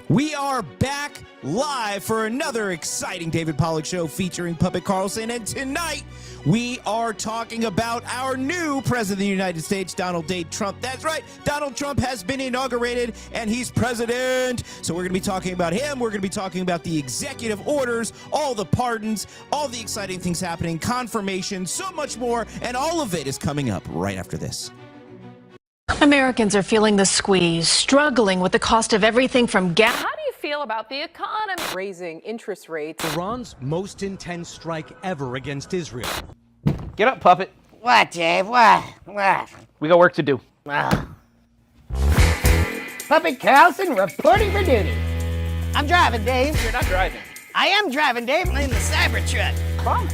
We are back live for another exciting David Pollack show featuring Puppet Carlson, and tonight we are talking about our new President of the United States, Donald J. Trump. That's right, Donald Trump has been inaugurated and he's president. So we're going to be talking about him. We're going to be talking about the executive orders, all the pardons, all the exciting things happening, confirmation, so much more, and all of it is coming up right after this. Americans are feeling the squeeze, struggling with the cost of everything from gas. How do you feel about the economy? Raising interest rates. Iran's most intense strike ever against Israel. Get up, Puppet. What, Dave? What? We got work to do. Puppet Carlson reporting for duty. I'm driving, Dave. You're not driving. I am driving, Dave. I'm in the Cybertruck. Come on.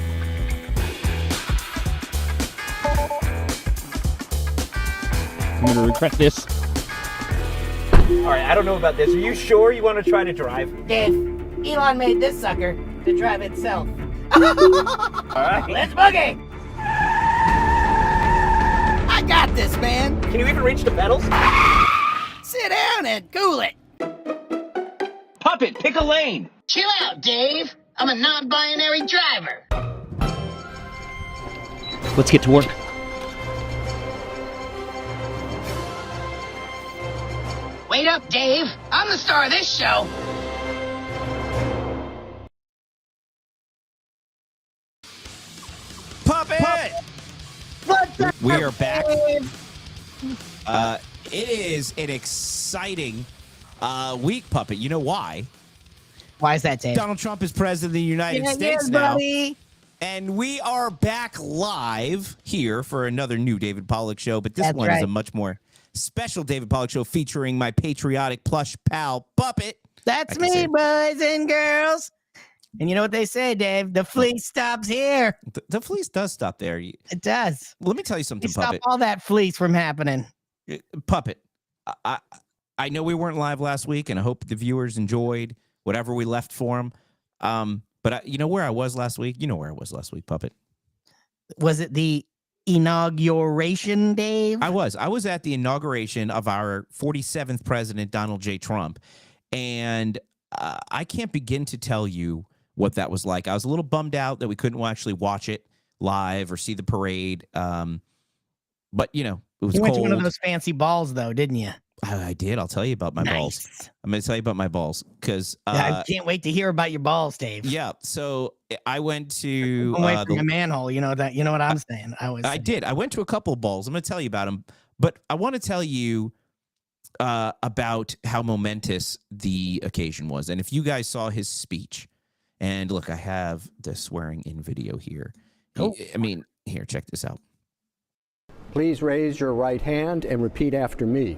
I'm gonna regret this. All right, I don't know about this. Are you sure you want to try to drive? Dave, Elon made this sucker to drive itself. All right. Let's boogie. I got this, man. Can you even reach the pedals? Sit down and cool it. Puppet, pick a lane. Chill out, Dave. I'm a non-binary driver. Let's get to work. Wait up, Dave. I'm the star of this show. Puppet! We are back. It is an exciting week, Puppet. You know why? Why is that, Dave? Donald Trump is president of the United States now. Buddy. And we are back live here for another new David Pollack show, but this one is a much more special David Pollack show featuring my patriotic plush pal, Puppet. That's me, boys and girls. And you know what they say, Dave? The fleece stops here. The fleece does stop there. It does. Let me tell you something, Stop Puppet. all that fleece from happening. Puppet, I know we weren't live last week, and I hope the viewers enjoyed whatever we left for them. But you know where I was last week? You know where I was last week, Puppet. Was it the inauguration, Dave? I was at the inauguration of our 47th president, Donald J. Trump. And I can't begin to tell you what that was like. I was a little bummed out that we couldn't actually watch it live or see the parade. But, you know, it was You went cold. to one of those fancy balls, though, didn't you? I did. I'll tell you about my balls. I'm going to tell you about my balls because I can't wait to hear about your balls, Dave. Yeah. So I went to away from a manhole. You know that. You know what I'm saying. I did. I went to a couple of balls. I'm going to tell you about them, but I want to tell you about how momentous the occasion was. And if you guys saw his speech, and look, I have the swearing in video here. Oh. I mean, here, check this out. Please raise your right hand and repeat after me.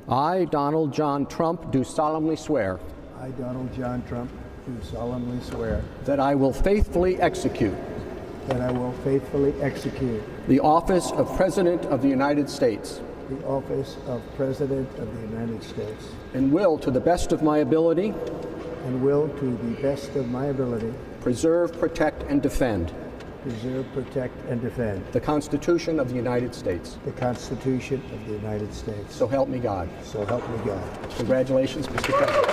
I, Donald John Trump, do solemnly swear. I, Donald John Trump, do solemnly swear. That I will faithfully execute. That I will faithfully execute. The office of President of the United States. The office of President of the United States. And will, to the best of my ability. And will, to the best of my ability. Preserve, protect, and defend. Preserve, protect, and defend. The Constitution of the United States. The Constitution of the United States. So help me God. So help me God. Congratulations, Mr. President.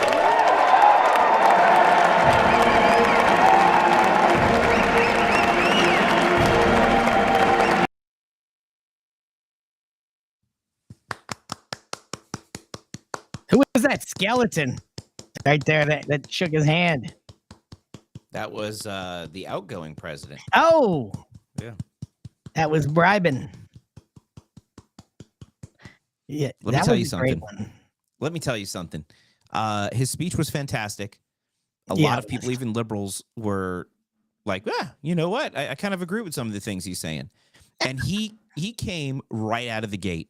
Who was that skeleton right there that shook his hand? That was the outgoing president. Oh, yeah, that was bribing. Yeah, let me tell you something. Let me tell you something. His speech was fantastic. A lot of people, even liberals, were like, you know what? I kind of agree with some of the things he's saying. And he came right out of the gate,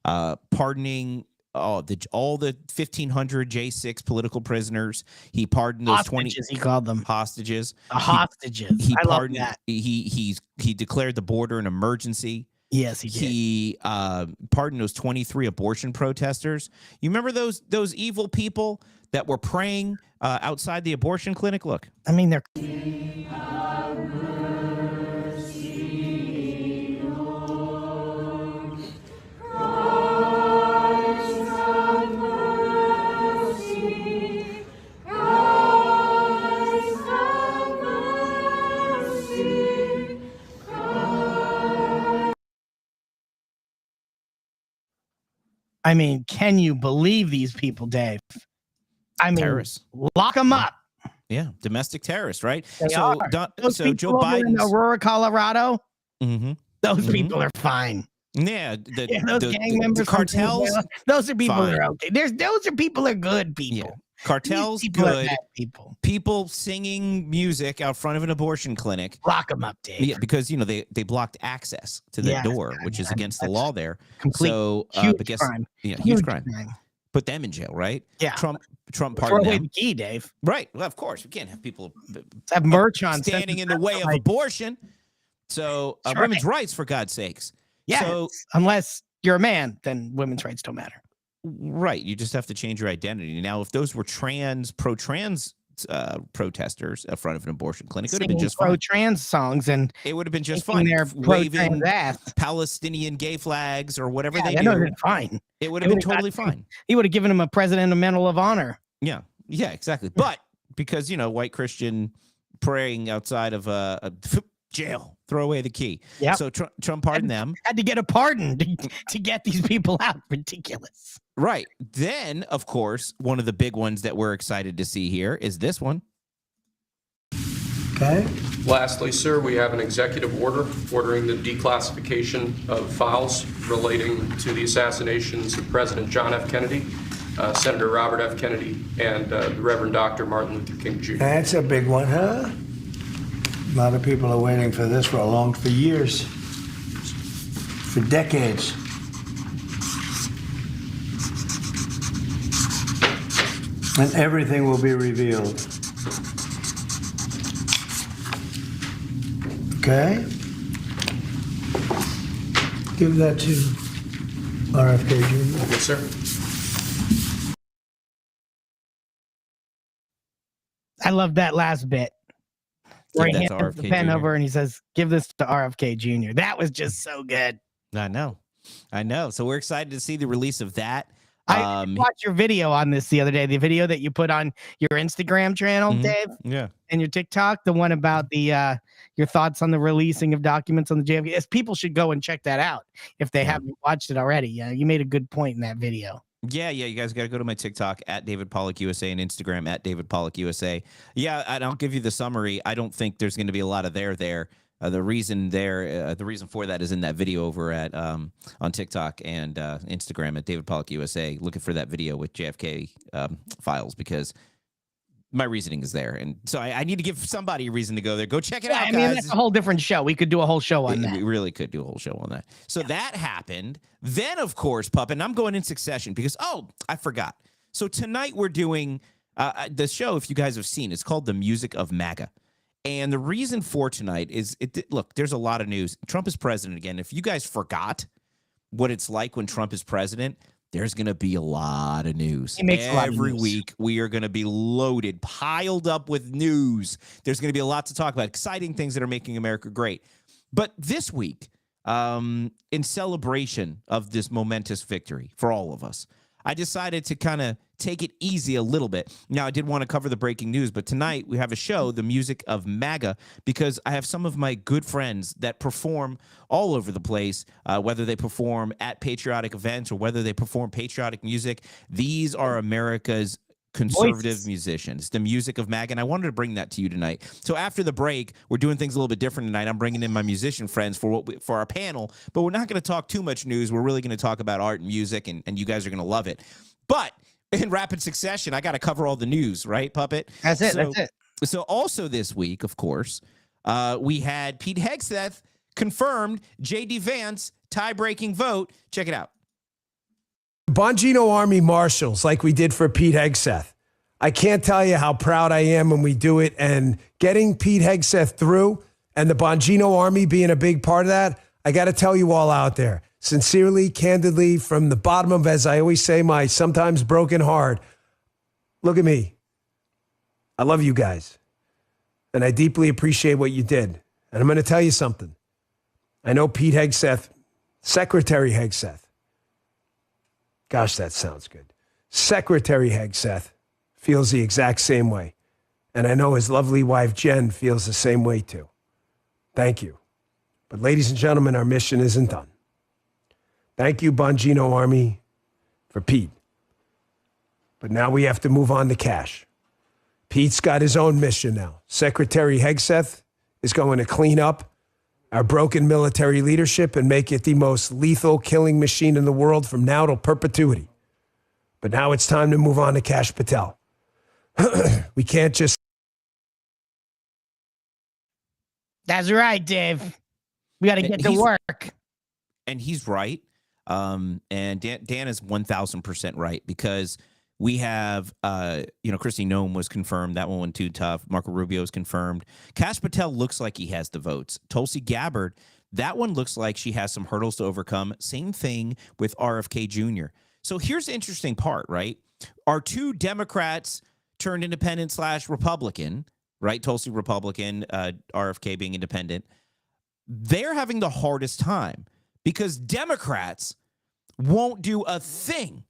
pardoning all the 1,500 J6 political prisoners. He pardoned those hostages, 20. He called them hostages. Hostages. He I pardoned. Love that. He declared the border an emergency. Yes, he did. He pardoned those 23 abortion protesters. You remember those evil people that were praying outside the abortion clinic? Look, I mean, they're. I mean, can you believe these people, Dave? I mean, Terrorists. lock them up. Yeah, domestic terrorists, right? They are. Those So people Joe over in Biden's Aurora, Colorado, Mhm. those people are fine. Yeah, Those gang members, the cartels. those are people that fine. are okay. Those are people that are good people. Yeah, cartels These people are good. bad people. People singing music out front of an abortion clinic. Lock them up, Dave. Yeah, because they blocked access to the Yes, door, which is against the law there. Complete So, huge but guess, crime. yeah, huge crime. Put them in jail, right? Yeah. Trump Throw pardoned away them. the key, Dave. Right. Well, of course, we can't have people Let's have merch on standing in the way of abortion. So, That's women's right. rights, for God's sakes. Yeah. So, Unless you're a man, then women's rights don't matter. right. You just have to change your identity. Now, if those were pro-trans protesters in front of an abortion clinic, it would have been just fine. Pro-trans songs and It would have been just taking fine. their Waving pro-trans ass. Palestinian gay flags or whatever Yeah, they that do. would have been fine. It would They have been would've got- totally fine. He would have given him a president a medal of honor. Yeah. Yeah, exactly. But because, white Christian praying outside of a jail, throw away the key. Yep. So Trump pardoned them. Had to get a pardon to get these people out. Ridiculous. Right. Then, of course, one of the big ones that we're excited to see here is this one. Okay. Lastly, sir, we have an executive order ordering the declassification of files relating to the assassinations of President John F. Kennedy, Senator Robert F. Kennedy, and the Reverend Dr. Martin Luther King Jr. That's a big one, huh? A lot of people are waiting for this for years, for decades. And everything will be revealed. Okay? Give that to RFK Jr. Yes, sir. I love that last bit. Where he Give that to hands the RFK pen Jr. over and he says, "Give this to RFK Jr." That was just so good. I know. So we're excited to see the release of that. I watched your video on this the other day. The video that you put on your Instagram channel, Dave, Yeah. and your TikTok. The one about the your thoughts on the releasing of documents on the JFK. Yes, people should go and check that out if they haven't watched it already. You made a good point in that video. Yeah. You guys got to go to my TikTok at David Pollack USA and Instagram at David Pollack USA. Yeah, and I'll give you the summary. I don't think there's going to be a lot of there. The reason for that is in that video over at on TikTok and Instagram at David Pollack USA. Looking for that video with JFK files because my reasoning is there, and so I need to give somebody a reason to go there. Go check it out, guys. I mean, that's a whole different show. We could do a whole show on that. We really could do a whole show on that. So that happened. Then, of course, Pup, and I'm going in succession because, I forgot. So tonight we're doing the show, if you guys have seen, it's called The Music of MAGA. And the reason for tonight is, look, there's a lot of news. Trump is president again. If you guys forgot what it's like when Trump is president, there's going to be a lot of news. Every week, we are going to be loaded, piled up with news. There's going to be a lot to talk about, exciting things that are making America great. But this week, in celebration of this momentous victory for all of us, I decided to kind of take it easy a little bit. Now, I did want to cover the breaking news, but tonight we have a show, The Music of MAGA, because I have some of my good friends that perform all over the place, whether they perform at patriotic events or whether they perform patriotic music. These are America's conservative musicians, The Music of MAGA, and I wanted to bring that to you tonight. So after the break, we're doing things a little bit different tonight. I'm bringing in my musician friends for our panel, but we're not going to talk too much news. We're really going to talk about art and music, and you guys are going to love it. But in rapid succession, I got to cover all the news, right, Puppet? That's it. So also this week, of course, we had Pete Hegseth confirmed J.D. Vance tie-breaking vote. Check it out. Bongino Army Marshals, like we did for Pete Hegseth. I can't tell you how proud I am when we do it, and getting Pete Hegseth through and the Bongino Army being a big part of that, I got to tell you all out there, sincerely, candidly, from the bottom of, as I always say, my sometimes broken heart, look at me. I love you guys, and I deeply appreciate what you did. And I'm going to tell you something. I know Pete Hegseth, Secretary Hegseth, gosh, that sounds good. Secretary Hegseth feels the exact same way. And I know his lovely wife, Jen, feels the same way too. Thank you. But ladies and gentlemen, our mission isn't done. Thank you, Bongino Army. for Pete. But now we have to move on to cash. Pete's got his own mission now. Secretary Hegseth is going to clean up our broken military leadership and make it the most lethal killing machine in the world from now till perpetuity. But now it's time to move on to Kash Patel. We can't just... That's right, Dave. We got to get to work. And he's right. And Dan is 1,000% right, because we have, Kristi Noem was confirmed. That one went too tough. Marco Rubio is confirmed. Kash Patel looks like he has the votes. Tulsi Gabbard, that one looks like she has some hurdles to overcome. Same thing with RFK Jr. So here's the interesting part, right? Our two Democrats turned independent / Republican, right? Tulsi Republican, RFK being independent. They're having the hardest time because Democrats won't do a thing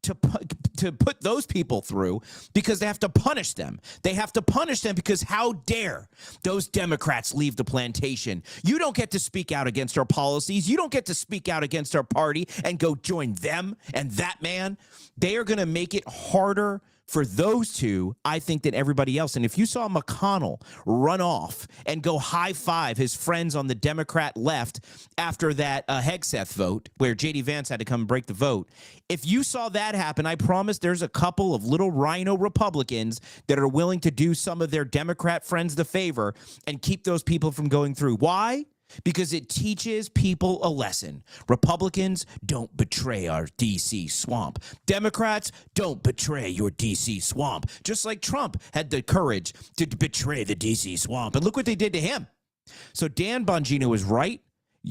to put those people through because they have to punish them. They have to punish them because how dare those Democrats leave the plantation? You don't get to speak out against our policies. You don't get to speak out against our party and go join them and that man. They are going to make it harder for those two, I think, than everybody else. And if you saw McConnell run off and go high-five his friends on the Democrat left after that Hegseth vote, where J.D. Vance had to come and break the vote, if you saw that happen, I promise there's a couple of little rhino Republicans that are willing to do some of their Democrat friends the favor and keep those people from going through. Why? Because it teaches people a lesson. Republicans, don't betray our D.C. swamp. Democrats, don't betray your D.C. swamp. Just like Trump had the courage to betray the D.C. swamp. And look what they did to him. So Dan Bongino is right.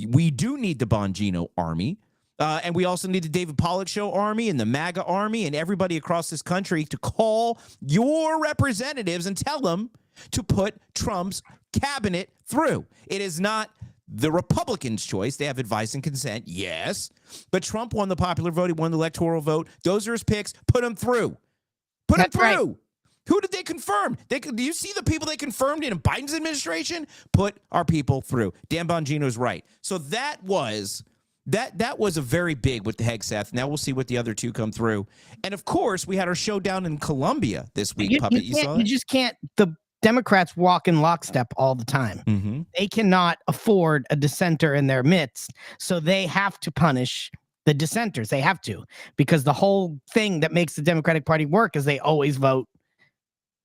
We do need the Bongino army. And we also need the David Pollack Show army and the MAGA army and everybody across this country to call your representatives and tell them to put Trump's cabinet through. It is not the Republicans' choice. They have advice and consent, yes. But Trump won the popular vote. He won the electoral vote. Those are his picks. Put them through. Put them through. Right. Who did they confirm? Do you see the people they confirmed in Biden's administration? Put our people through. Dan Bongino's right. So that was a very big with the Hegseth. Now we'll see what the other two come through. And, of course, we had our showdown in Columbia this week, Puppet. You saw it? You just can't. The Democrats walk in lockstep all the time. Mm-hmm. They cannot afford a dissenter in their midst, so they have to punish the dissenters. They have to, because the whole thing that makes the Democratic Party work is they always vote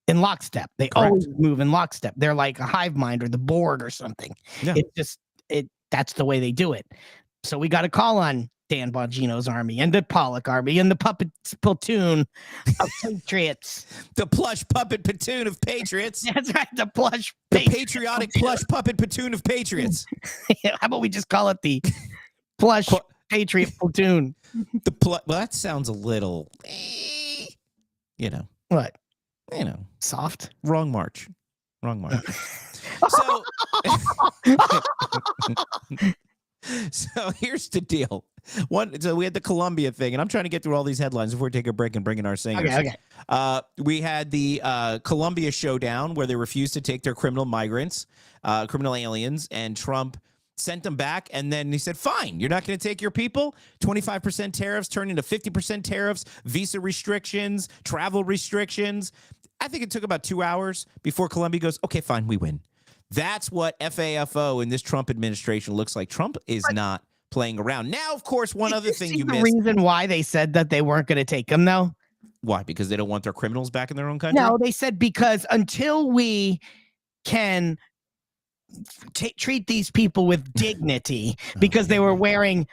in lockstep. They always move in lockstep. They're like a hive mind or the board or something. Yeah. That's the way they do it. So we got to call on Dan Bongino's army and the Pollack army and the puppet platoon of patriots. The plush puppet platoon of patriots. That's right. The patriotic plush puppet platoon of patriots. How about we just call it the plush patriot platoon? Well, that sounds a little, What? Soft. Wrong march. So here's the deal. So we had the Columbia thing, and I'm trying to get through all these headlines before we take a break and bring in our singers. Okay. We had the Columbia showdown where they refused to take their criminal migrants, criminal aliens, and Trump sent them back. And then he said, fine, you're not going to take your people. 25% tariffs turned into 50% tariffs, visa restrictions, travel restrictions. I think it took about 2 hours before Columbia goes, okay, fine, we win. That's what FAFO in this Trump administration looks like. Trump is not playing around. Now, of course, one other thing you missed. The reason why they said that they weren't going to take them, though? Why? Because they don't want their criminals back in their own country? No, they said because until we can treat these people with dignity, because they were wearing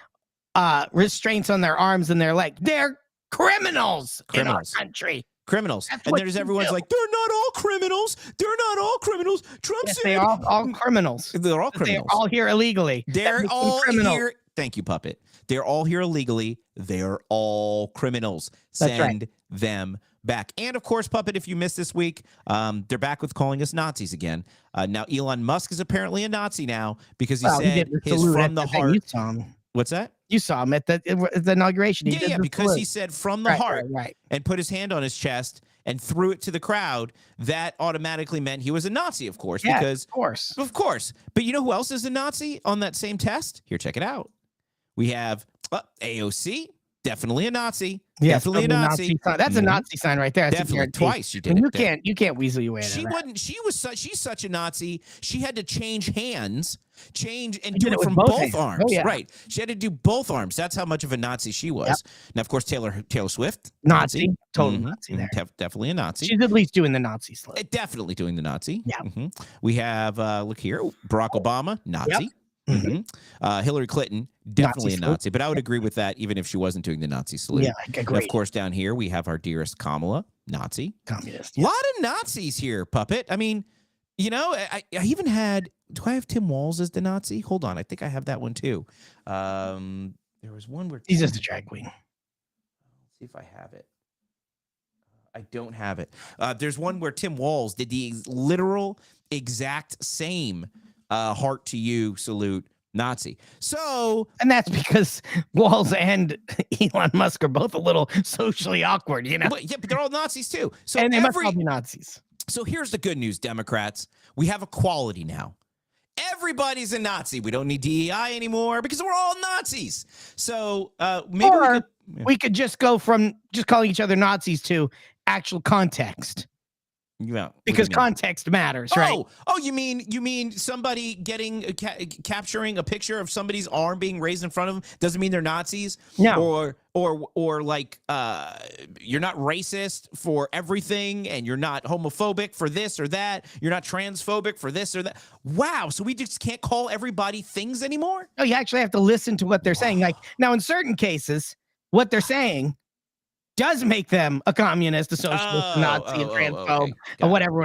restraints on their arms and their legs, they're criminals in our country. Criminals. And there's everyone's like, they're not all criminals. They're not all criminals. Trump said they are all criminals. They're all criminals. They're all here illegally. They're all here. Thank you, Puppet. They're all here illegally. They're all criminals. Send them back. And, of course, Puppet, if you missed this week, they're back with calling us Nazis again. Now, Elon Musk is apparently a Nazi now because he said his from the heart. What's that? You saw him at the inauguration. Yeah, because he said from the heart and put his hand on his chest and threw it to the crowd. That automatically meant he was a Nazi, of course. Yeah, because, of course. But you know who else is a Nazi on that same test? Here, check it out. We have AOC. Definitely a Nazi. Yes, Definitely a Nazi. sign. That's a Nazi sign right there. That's a Definitely. guarantee. Twice she did And it. you can't weasel your way out of She that. wouldn't. She's such a Nazi. She had to change hands, and She do did it it with from both both hands. arms. Oh, yeah. Right. She had to do both arms. That's how much of a Nazi she was. Yep. Now, of course, Taylor Swift, Nazi. Total Mhm. Nazi there. Definitely a Nazi. She's at least doing the Nazi slip. Definitely doing the Nazi. Yeah. We have look here, Barack Obama, Nazi. Yep. Hillary Clinton, definitely Nazi a Nazi, but I would agree with that even if she wasn't doing the Nazi salute. Yeah, I agree. And of course, down here we have our dearest Kamala, Nazi. Communist. A lot of Nazis here, Puppet. I mean, you know, I even had. Do I have Tim Walz as the Nazi? Hold on, I think I have that one too. There was one where He's just a drag queen. Let's see if I have it. I don't have it. There's one where Tim Walz did the literal exact same heart to you salute Nazi. So, and that's because Walz and Elon Musk are both a little socially awkward, you know. But they're all Nazis too. So and they must all be Nazis. So here's the good news, Democrats. We have equality now. Everybody's a Nazi. We don't need DEI anymore because we're all Nazis. So maybe we could just go from just calling each other Nazis to actual context. Yeah, because context matters, right? Oh, you mean somebody getting capturing a picture of somebody's arm being raised in front of them doesn't mean they're Nazis? No. Or like you're not racist for everything, and you're not homophobic for this or that. You're not transphobic for this or that. Wow, so we just can't call everybody things anymore? No, you actually have to listen to what they're saying. Like now, in certain cases, what they're saying does make them a communist, a socialist, a Nazi, a transphobe, or whatever.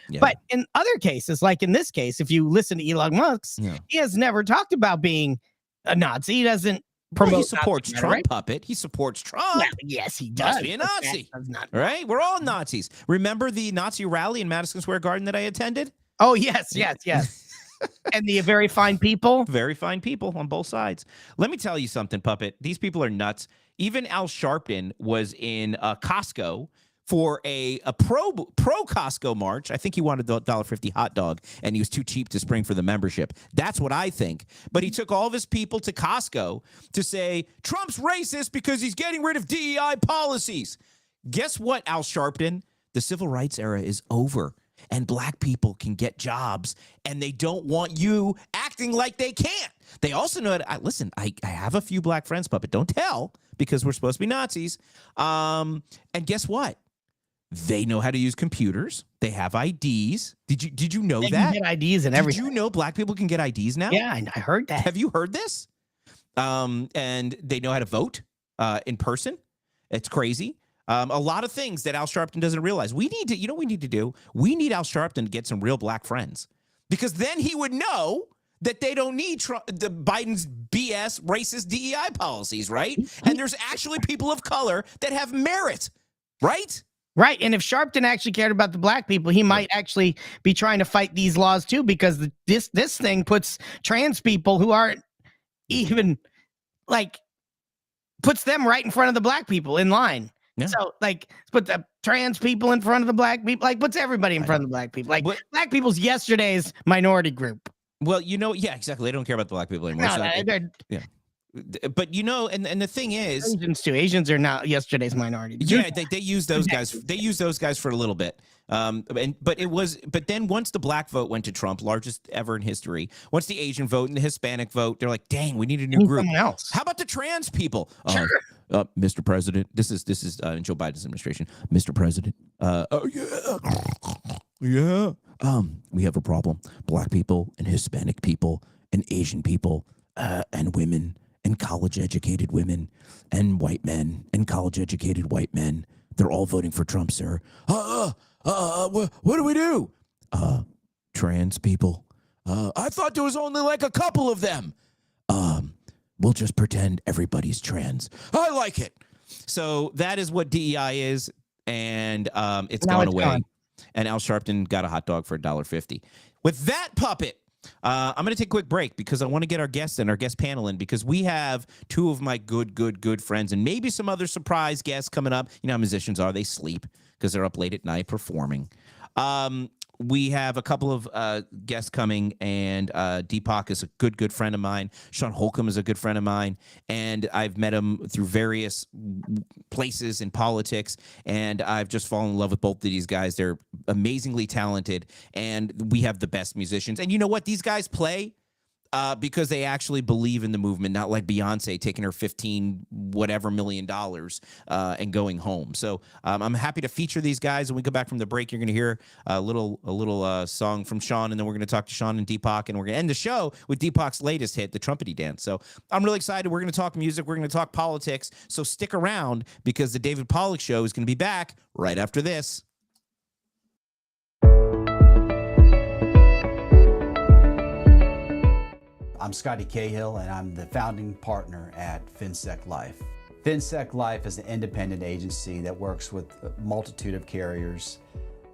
Yeah. But in other cases, like in this case, if you listen to Elon Musk, he has never talked about being a Nazi. He doesn't promote. He supports Nazi, Trump, right? Puppet. He supports Trump. Yeah, yes, he does. Must be a Nazi. That's not right? We're all Nazis. Remember the Nazi rally in Madison Square Garden that I attended? Oh, yes. And the very fine people. Very fine people on both sides. Let me tell you something, Puppet. These people are nuts. Even Al Sharpton was in Costco for a pro Costco march. I think he wanted the $1.50 hot dog, and he was too cheap to spring for the membership. That's what I think. But he took all of his people to Costco to say, Trump's racist because he's getting rid of DEI policies. Guess what, Al Sharpton? The civil rights era is over. And black people can get jobs, and they don't want you acting like they can't. They also know that, listen, I have a few black friends, Puppet. Don't tell, because we're supposed to be Nazis. And guess what? They know how to use computers. They have IDs. Did you know they that? Can get IDs and everything. Did you know black people can get IDs now? Yeah, I heard that. Have you heard this? And they know how to vote in person. It's crazy. A lot of things that Al Sharpton doesn't realize. We need to, you know what we need to do? We need Al Sharpton to get some real black friends, because then he would know that they don't need the Biden's BS racist DEI policies, right? And there's actually people of color that have merit, right? Right. And if Sharpton actually cared about the black people, he might actually be trying to fight these laws too, because this thing puts trans people who aren't even puts them right in front of the black people in line. Yeah. So, put the trans people in front of the black people, puts everybody in front of the black people. Black people's yesterday's minority group. Well, yeah, exactly. They don't care about the black people anymore. Yeah. But and the thing is, Asians too. Asians are not yesterday's minority. Yeah, they use those guys. They use those guys for a little bit. But then once the black vote went to Trump, largest ever in history. Once the Asian vote and the Hispanic vote, they're like, dang, we need a new group. Else. How about the trans people? Sure. Mr. President, this is in Joe Biden's administration. Mr. President, yeah. We have a problem. Black people and Hispanic people and Asian people and women and college-educated women and white men and college-educated white men. They're all voting for Trump, sir. What do we do? Trans people. I thought there was only a couple of them. We'll just pretend everybody's trans. I like it. So that is what DEI is, and it's gone away. Gone. And Al Sharpton got a hot dog for $1.50. With that, Puppet, I'm going to take a quick break because I want to get our guest panel in, because we have two of my good friends and maybe some other surprise guests coming up. You know how musicians are. They sleep because they're up late at night performing. we have a couple of guests coming, and Deepak is a good friend of mine. Sean Holcomb is a good friend of mine, and I've met him through various places in politics, and I've just fallen in love with both of these guys. They're amazingly talented, and we have the best musicians. And you know what? These guys play because they actually believe in the movement, not like Beyonce taking her $15 million and going home. So I'm happy to feature these guys. When we go back from the break, you're going to hear a little song from Sean, and then we're going to talk to Sean and Deepak, and we're going to end the show with Deepak's latest hit, the Trumpety Dance. So I'm really excited. We're going to talk music. We're going to talk politics. So stick around, because the David Pollack Show is going to be back right after this. I'm Scotty Cahill, and I'm the founding partner at FinSec Life. FinSec Life is an independent agency that works with a multitude of carriers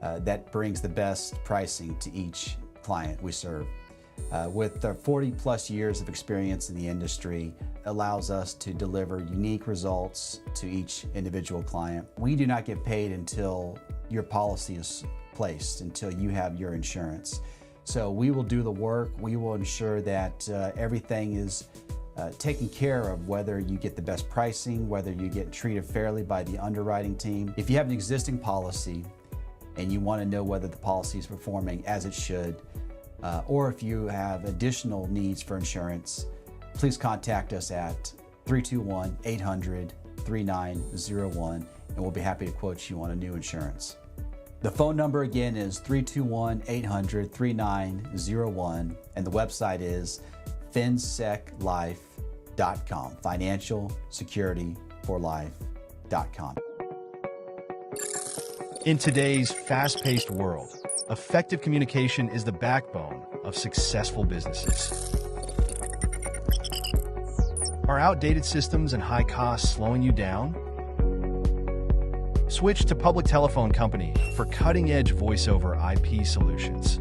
that brings the best pricing to each client we serve. With our 40 plus years of experience in the industry, allows us to deliver unique results to each individual client. We do not get paid until your policy is placed, until you have your insurance. So we will do the work. We will ensure that everything is taken care of, whether you get the best pricing, whether you get treated fairly by the underwriting team. If you have an existing policy and you want to know whether the policy is performing as it should, or if you have additional needs for insurance, please contact us at 321-800-3901, and we'll be happy to quote you on a new insurance. The phone number again is 321-800-3901, and the website is finseclife.com, financialsecurityforlife.com. In today's fast-paced world, effective communication is the backbone of successful businesses. Are outdated systems and high costs slowing you down? Switch to Public Telephone Company for cutting-edge voice-over IP solutions.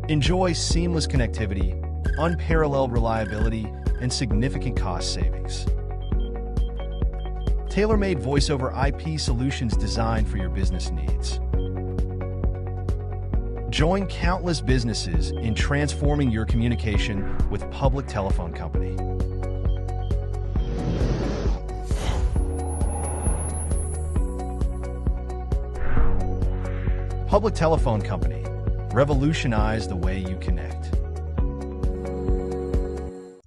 Enjoy seamless connectivity, unparalleled reliability, and significant cost savings. Tailor-made voice-over IP solutions designed for your business needs. Join countless businesses in transforming your communication with Public Telephone Company. Public Telephone Company. Revolutionize the way you connect.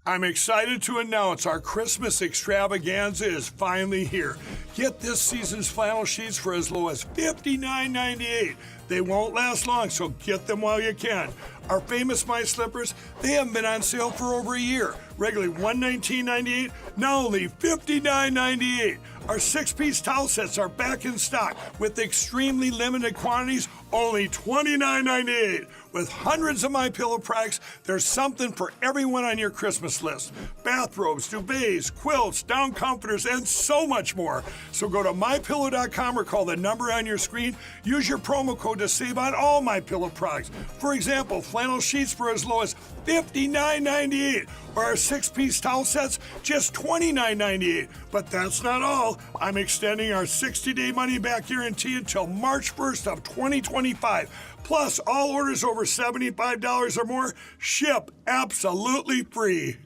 I'm excited to announce our Christmas extravaganza is finally here. Get this season's flannel sheets for as low as $59.98. They won't last long, so get them while you can. Our famous My Slippers, they haven't been on sale for over a year. Regularly $119.98, now only $59.98. Our 6-piece towel sets are back in stock with extremely limited quantities, only $29.98. With hundreds of MyPillow products, there's something for everyone on your Christmas list. Bathrobes, duvets, quilts, down comforters, and so much more. So go to MyPillow.com or call the number on your screen. Use your promo code to save on all MyPillow products. For example, flannel sheets for as low as $59.98, or our 6-piece towel sets, just $29.98. But that's not all. I'm extending our 60-day money-back guarantee until March 1st of 2025. Plus, all orders over $75 or more ship absolutely free.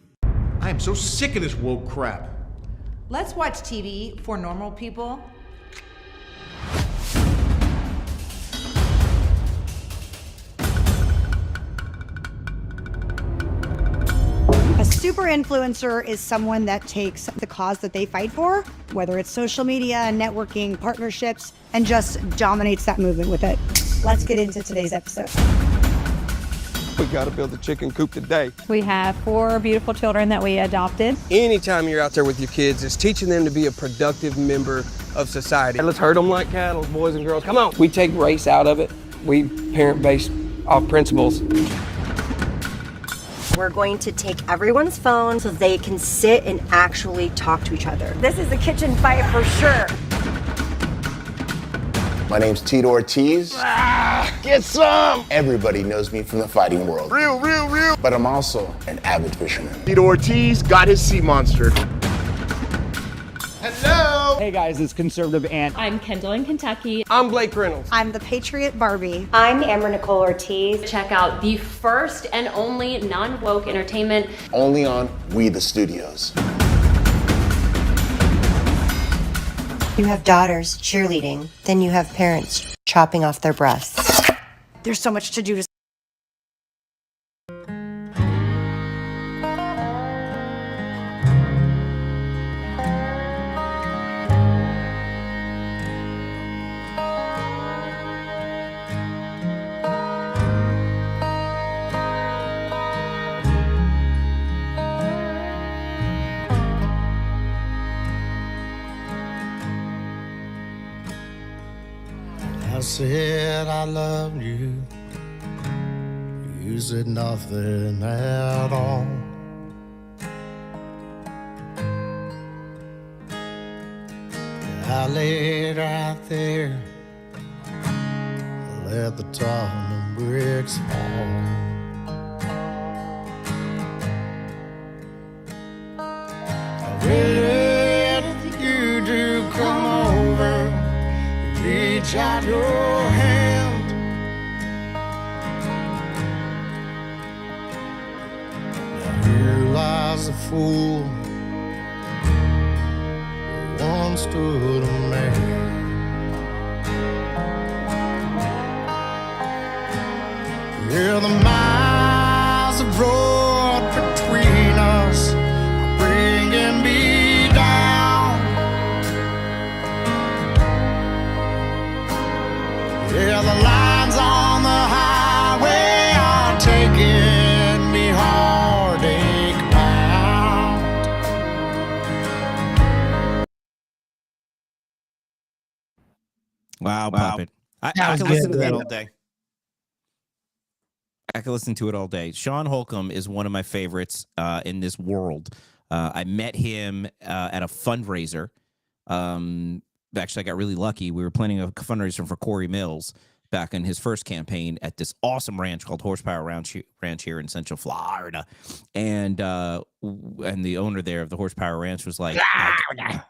I am so sick of this woke crap. Let's watch TV for normal people. A super influencer is someone that takes the cause that they fight for, whether it's social media, networking, partnerships, and just dominates that movement with it. Let's get into today's episode. We got to build a chicken coop today. We have 4 beautiful children that we adopted. Anytime you're out there with your kids, it's teaching them to be a productive member of society. Let's herd them like cattle, boys and girls. Come on. We take race out of it. We parent based off principles. We're going to take everyone's phone so they can sit and actually talk to each other. This is a kitchen fight for sure. My name's Tito Ortiz. Get some! Everybody knows me from the fighting world. Real. But I'm also an avid fisherman. Tito Ortiz got his sea monster. Hello! go. Hey guys, it's Conservative Ant. I'm Kendall in Kentucky. I'm Blake Reynolds. I'm the Patriot Barbie. I'm Amber Nicole Ortiz. Check out the first and only non-woke entertainment. Only on We the Studios. You have daughters cheerleading, then you have parents chopping off their breasts. There's so much to do to I said I loved you. You said nothing at all. I laid right there, let the ton of bricks fall. I waited for you to come over, reach out your hand. Now here lies a fool who once stood a man. Yeah, the miles of road between us are bringing me down. Yeah, the lines on the highway are taking me heartache bound. Wow, Puppet. I That was could listen good. to that all day. I could listen to it all day. Sean Holcomb is one of my favorites in this world. I met him at a fundraiser. Actually, I got really lucky. We were planning a fundraiser for Corey Mills back in his first campaign at this awesome ranch called Horsepower Ranch here in Central Florida. And the owner there of the Horsepower Ranch was like,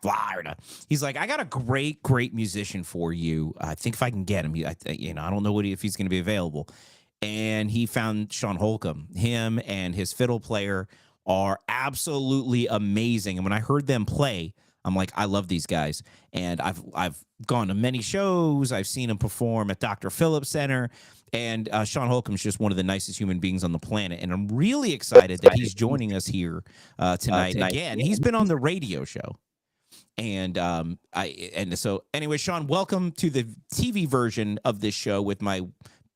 Florida. He's like, I got a great musician for you. I think if I can get him, I don't know if he's going to be available. And he found Sean Holcomb. Him and his fiddle player are absolutely amazing. And when I heard them play, I'm like, I love these guys. And I've gone to many shows. I've seen him perform at Dr. Phillips Center. And Sean Holcomb's just one of the nicest human beings on the planet. And I'm really excited that he's joining us here tonight again. He's been on the radio show. And so anyway, Sean, welcome to the TV version of this show with my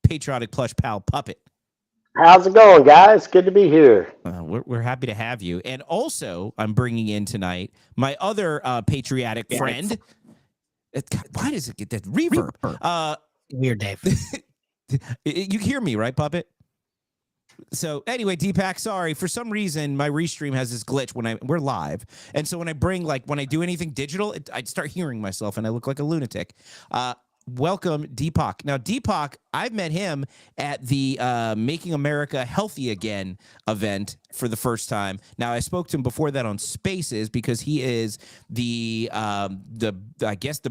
patriotic plush pal Puppet. How's it going, guys? Good to be here. We're happy to have you. And also, I'm bringing in tonight my other patriotic friend. Why does it get that reverb? Weird, Dave. You hear me, right, Puppet? So anyway, Deepak, sorry. For some reason, my restream has this glitch when we're live. And so when I do anything digital, I start hearing myself and I look like a lunatic. Welcome, Deepak. Now, Deepak, I've met him at the Making America Healthy Again event for the first time. Now, I spoke to him before that on Spaces because he is the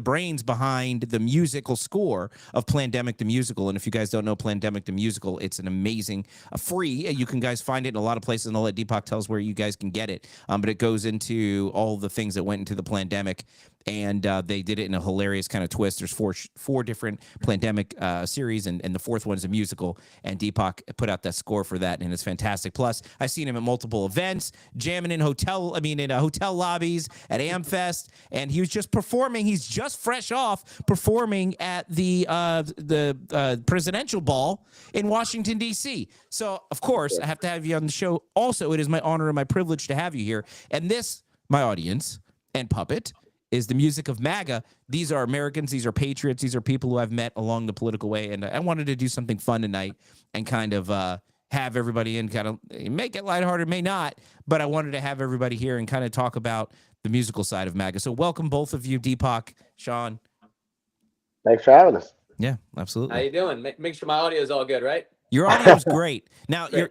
brains behind the musical score of Plandemic the Musical. And if you guys don't know Plandemic the Musical, it's an amazing, free. You can guys find it in a lot of places, and I'll let Deepak tell us where you guys can get it. But it goes into all the things that went into the pandemic. And they did it in a hilarious kind of twist. There's four different Plandemic series, and the fourth one is a musical. And Deepak put out that score for that, and it's fantastic. Plus, I've seen him at multiple events, jamming in hotel lobbies at AmFest, and he was just performing. He's just fresh off performing at the presidential ball in Washington, D.C. So, of course, I have to have you on the show. Also, it is my honor and my privilege to have you here. And this, my audience and Puppet, is the music of MAGA. These are Americans. These are patriots. These are people who I've met along the political way. And I wanted to do something fun tonight and kind of have everybody in, kind of make it lighthearted, may not, but I wanted to have everybody here and kind of talk about the musical side of MAGA. So welcome both of you, Deepak, Sean. Thanks for having us. Yeah, absolutely. How you doing? Make sure my audio is all good, right? Your audio is great. Now, Great.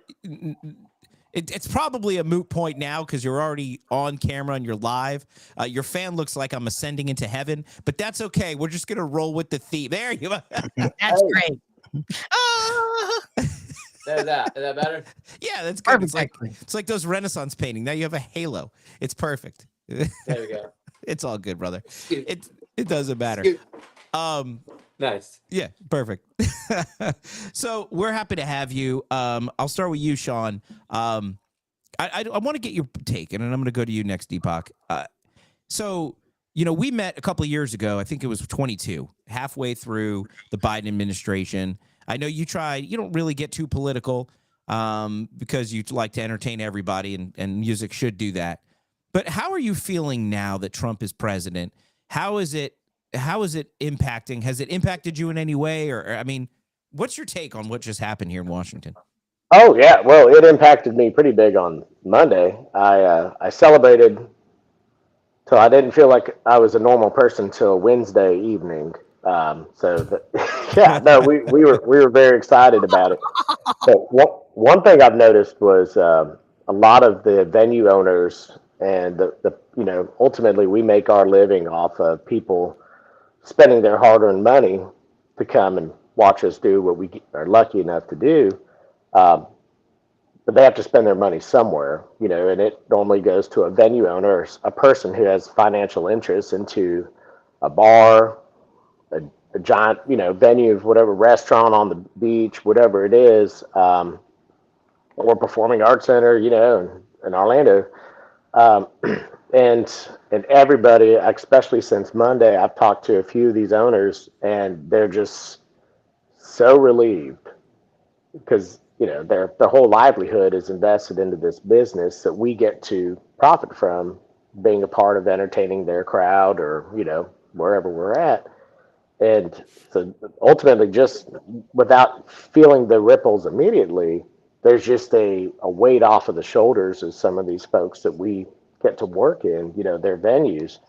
It's probably a moot point now because you're already on camera and you're live. Your fan looks like I'm ascending into heaven, but that's okay. We're just gonna roll with the theme. There you go. That's great. Is that better? Yeah, that's good. Perfect, It's like those Renaissance painting. Now you have a halo. It's perfect. There we go. It's all good, brother. It doesn't matter. Nice. Yeah, perfect. So we're happy to have you. I'll start with you, Sean. I want to get your take, and then I'm going to go to you next, Deepak. So, we met a couple of years ago. I think it was 22, halfway through the Biden administration. I know you don't really get too political because you like to entertain everybody, and music should do that. But how are you feeling now that Trump is president? How is it impacting? Has it impacted you in any way? Or what's your take on what just happened here in Washington? Oh yeah, well, it impacted me pretty big on Monday. I celebrated till I didn't feel like I was a normal person till Wednesday evening. Yeah, no, we were very excited about it. But one thing I've noticed was a lot of the venue owners and the ultimately we make our living off of people spending their hard-earned money to come and watch us do what we are lucky enough to do. But they have to spend their money somewhere, and it normally goes to a venue owner, or a person who has financial interest into a bar, a giant, venue of whatever, restaurant on the beach, whatever it is, or performing arts center, in Orlando. And everybody, especially since Monday, I've talked to a few of these owners, and they're just so relieved because their whole livelihood is invested into this business that we get to profit from, being a part of entertaining their crowd or wherever we're at. And so ultimately, just without feeling the ripples immediately, there's just a weight off of the shoulders of some of these folks that we get to work in, their venues.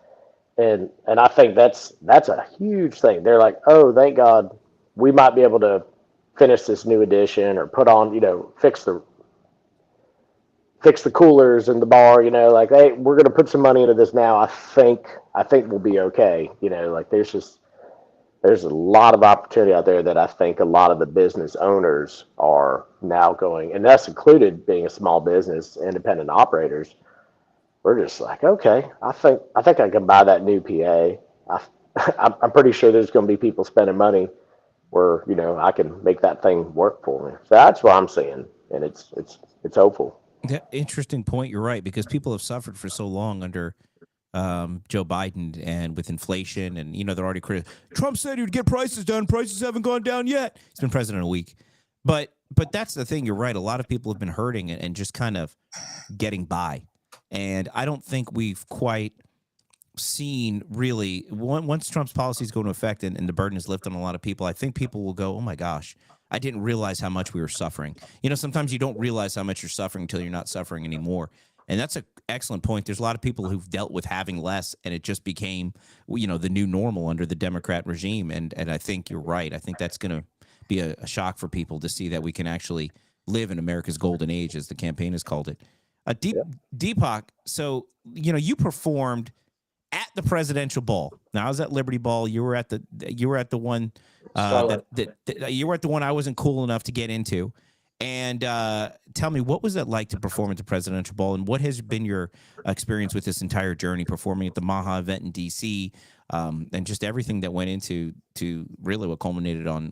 And I think that's a huge thing. They're like, oh, thank God we might be able to finish this new edition or put on, fix the coolers in the bar, like, hey, we're going to put some money into this now. I think we'll be okay. Like there's a lot of opportunity out there that I think a lot of the business owners are now going, and that's included being a small business, independent operators. We're just like, okay, I think I can buy that new PA. I'm pretty sure there's going to be people spending money where I can make that thing work for me. So that's what I'm seeing, and it's hopeful. Yeah, interesting point. You're right, because people have suffered for so long under Joe Biden and with inflation, and they're already critical. Trump said he would get prices down. Prices haven't gone down yet. He's been president a week, but that's the thing. You're right. A lot of people have been hurting and just kind of getting by, and I don't think we've quite seen really once Trump's policies go into effect and the burden is lifted on a lot of people. I think people will go, oh my gosh, I didn't realize how much we were suffering. Sometimes you don't realize how much you're suffering until you're not suffering anymore. And that's an excellent point. There's a lot of people who've dealt with having less, and it just became, the new normal under the Democrat regime. And I think you're right. I think that's going to be a shock for people to see that we can actually live in America's golden age, as the campaign has called it. Deepak, so, you performed at the presidential ball. Now I was at Liberty Ball. You were at the one you were at the one I wasn't cool enough to get into. And tell me, what was that like to perform at the presidential ball, and what has been your experience with this entire journey, performing at the MAGA event in DC, and just everything that went into really what culminated on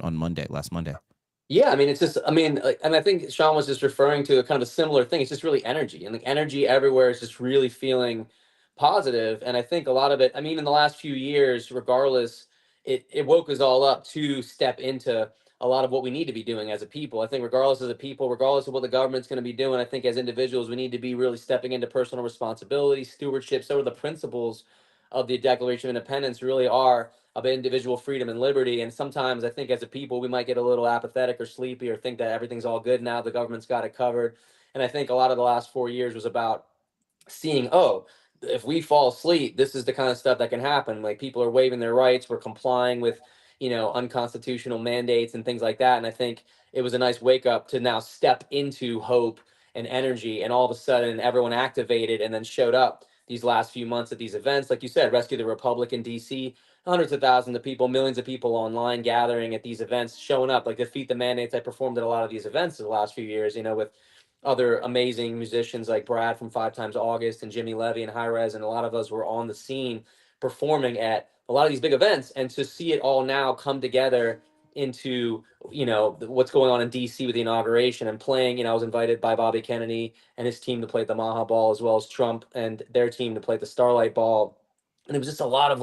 last Monday? Yeah, it's just, and I think Sean was just referring to a kind of a similar thing. It's just really energy, and the energy everywhere is just really feeling positive. And I think a lot of it, in the last few years, regardless, it woke us all up to step into a lot of what we need to be doing as a people. I think regardless of the people, regardless of what the government's going to be doing, I think as individuals, we need to be really stepping into personal responsibility, stewardship. So the principles of the Declaration of Independence really are of individual freedom and liberty. And sometimes I think as a people, we might get a little apathetic or sleepy or think that everything's all good now, the government's got it covered. And I think a lot of the last 4 years was about seeing, oh, if we fall asleep, this is the kind of stuff that can happen. Like, people are waiving their rights, we're complying with, unconstitutional mandates and things like that. And I think it was a nice wake up to now step into hope and energy, and all of a sudden everyone activated and then showed up these last few months at these events. Like you said, Rescue the Republic in DC, hundreds of thousands of people, millions of people online gathering at these events, showing up, like Defeat the Mandates. I performed at a lot of these events in the last few years, with other amazing musicians like Brad from Five Times August and Jimmy Levy and High Res, and a lot of us were on the scene performing at a lot of these big events. And to see it all now come together into what's going on in DC with the inauguration and playing. I was invited by Bobby Kennedy and his team to play the Maha Ball, as well as Trump and their team to play the Starlight Ball, and it was just a lot of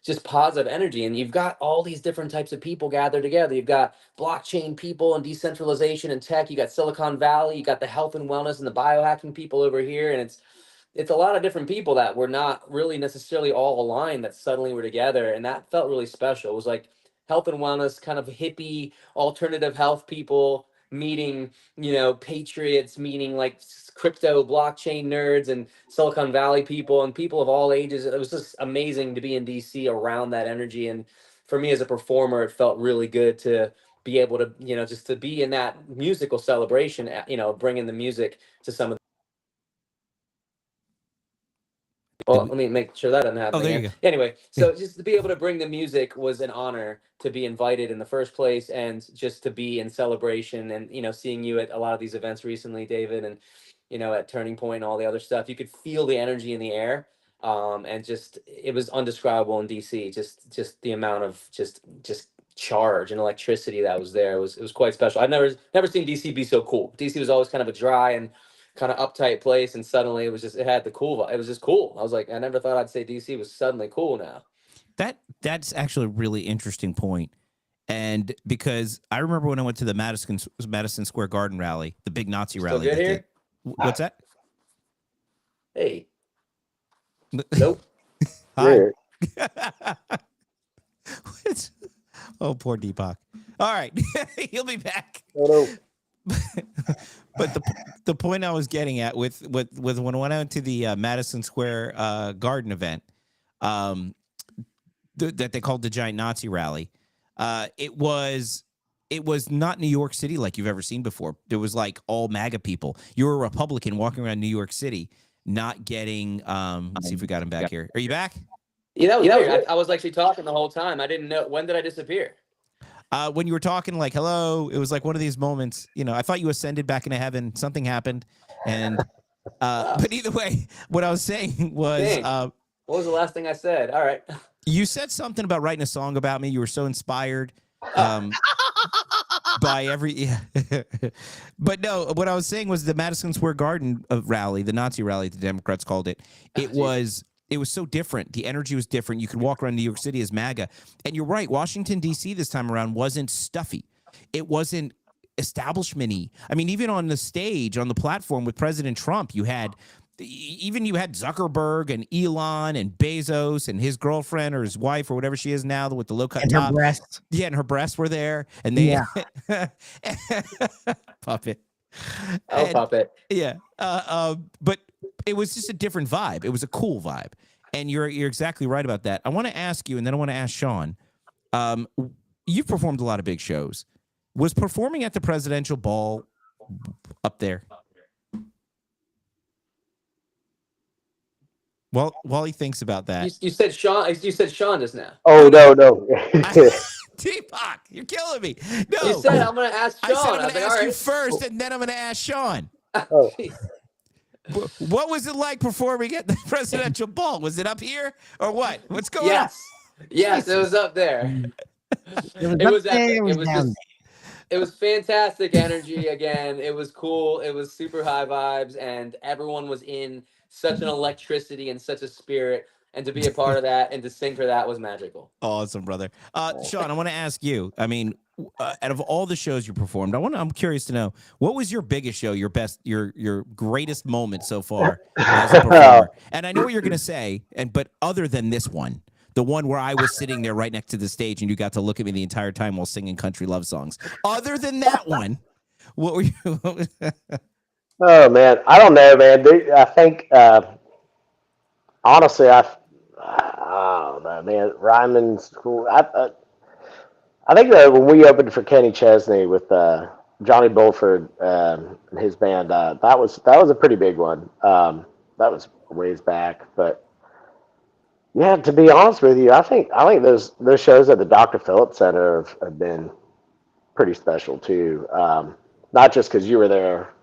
just positive energy. And you've got all these different types of people gathered together. You've got blockchain people and decentralization and tech. You got Silicon Valley. You got the health and wellness and the biohacking people over here, and it's a lot of different people that were not really necessarily all aligned that suddenly were together, and that felt really special. It was like health and wellness, kind of hippie alternative health people meeting, patriots, meeting like crypto blockchain nerds and Silicon Valley people and people of all ages. It was just amazing to be in DC around that energy. And for me as a performer, it felt really good to be able to, just to be in that musical celebration, bringing the music to some of. Well, let me make sure that doesn't happen there you again. go. Anyway, so just to be able to bring the music was an honor, to be invited in the first place, and just to be in celebration. And seeing you at a lot of these events recently, David, and at Turning Point and all the other stuff, you could feel the energy in the air, and just it was undescribable in DC. Just the amount of just charge and electricity that was there was quite special. I've never seen DC be so cool. DC was always kind of a dry and kind of uptight place, and suddenly it had the cool vibe. It was just cool. I was like, I never thought I'd say DC was suddenly cool now. That's actually a really interesting point. And because I remember when I went to the Madison Square Garden rally, the big Nazi rally. Still good here? What's that? Hey. Nope. Hi. Oh, poor Deepak. All right. He'll be back. Hello. But the point I was getting at with when I went out to the Madison Square Garden event, that they called the giant Nazi rally, it was not New York City like you've ever seen before. There was like all MAGA people. You were a Republican walking around New York City, not getting. Let's see if we got him back here. Are you back? Yeah, that was weird. I was actually talking the whole time. I didn't know. When did I disappear? When you were talking like, hello, it was like one of these moments, I thought you ascended back into heaven. Something happened. And, but either way, what I was saying was, what was the last thing I said? All right. You said something about writing a song about me. You were so inspired, by every, but no, what I was saying was the Madison Square Garden rally, the Nazi rally, the Democrats called it. It was so different. The energy was different. You could walk around New York City as MAGA. And you're right. Washington, D.C. this time around wasn't stuffy. It wasn't establishment-y. I mean, even on the stage, on the platform with President Trump, you had Zuckerberg and Elon and Bezos and his girlfriend or his wife or whatever she is now with the low-cut top. Her breasts. Yeah, and her breasts were there. And they puppet. Puppet. Yeah. But it was just a different vibe. It was a cool vibe. And you're exactly right about that. I want to ask you, and then I want to ask Sean, you've performed a lot of big shows. Was performing at the presidential ball up there? Well, while he thinks about that. You said Sean. You said Sean just now. Oh, no. Deepak, you're killing me. No. You said I'm going to ask Sean. I said I'm going to ask you first, and then I'm going to ask Sean. Oh. What was it like performing at the presidential ball? Was it up here or what? What's going on? Yes, it was up there. It was epic. It was fantastic energy again. It was cool. It was super high vibes, and everyone was in such an electricity and such a spirit. And to be a part of that and to sing for that was magical. Awesome, brother. Sean, I want to ask you. I mean, out of all the shows you performed, I'm curious to know, what was your biggest show, your best, your greatest moment so far as a performer? And I know what you're gonna say, but other than this one, the one where I was sitting there right next to the stage and you got to look at me the entire time while singing country love songs. Other than that one, what were you? Oh man, I don't know, man. I think honestly, I don't know, man. Ryman's cool. I think that when we opened for Kenny Chesney with Johnny Bulford and his band. That was a pretty big one. That was a ways back, but yeah, to be honest with you, I think those shows at the Dr. Phillips Center have been pretty special too. Not just because you were there,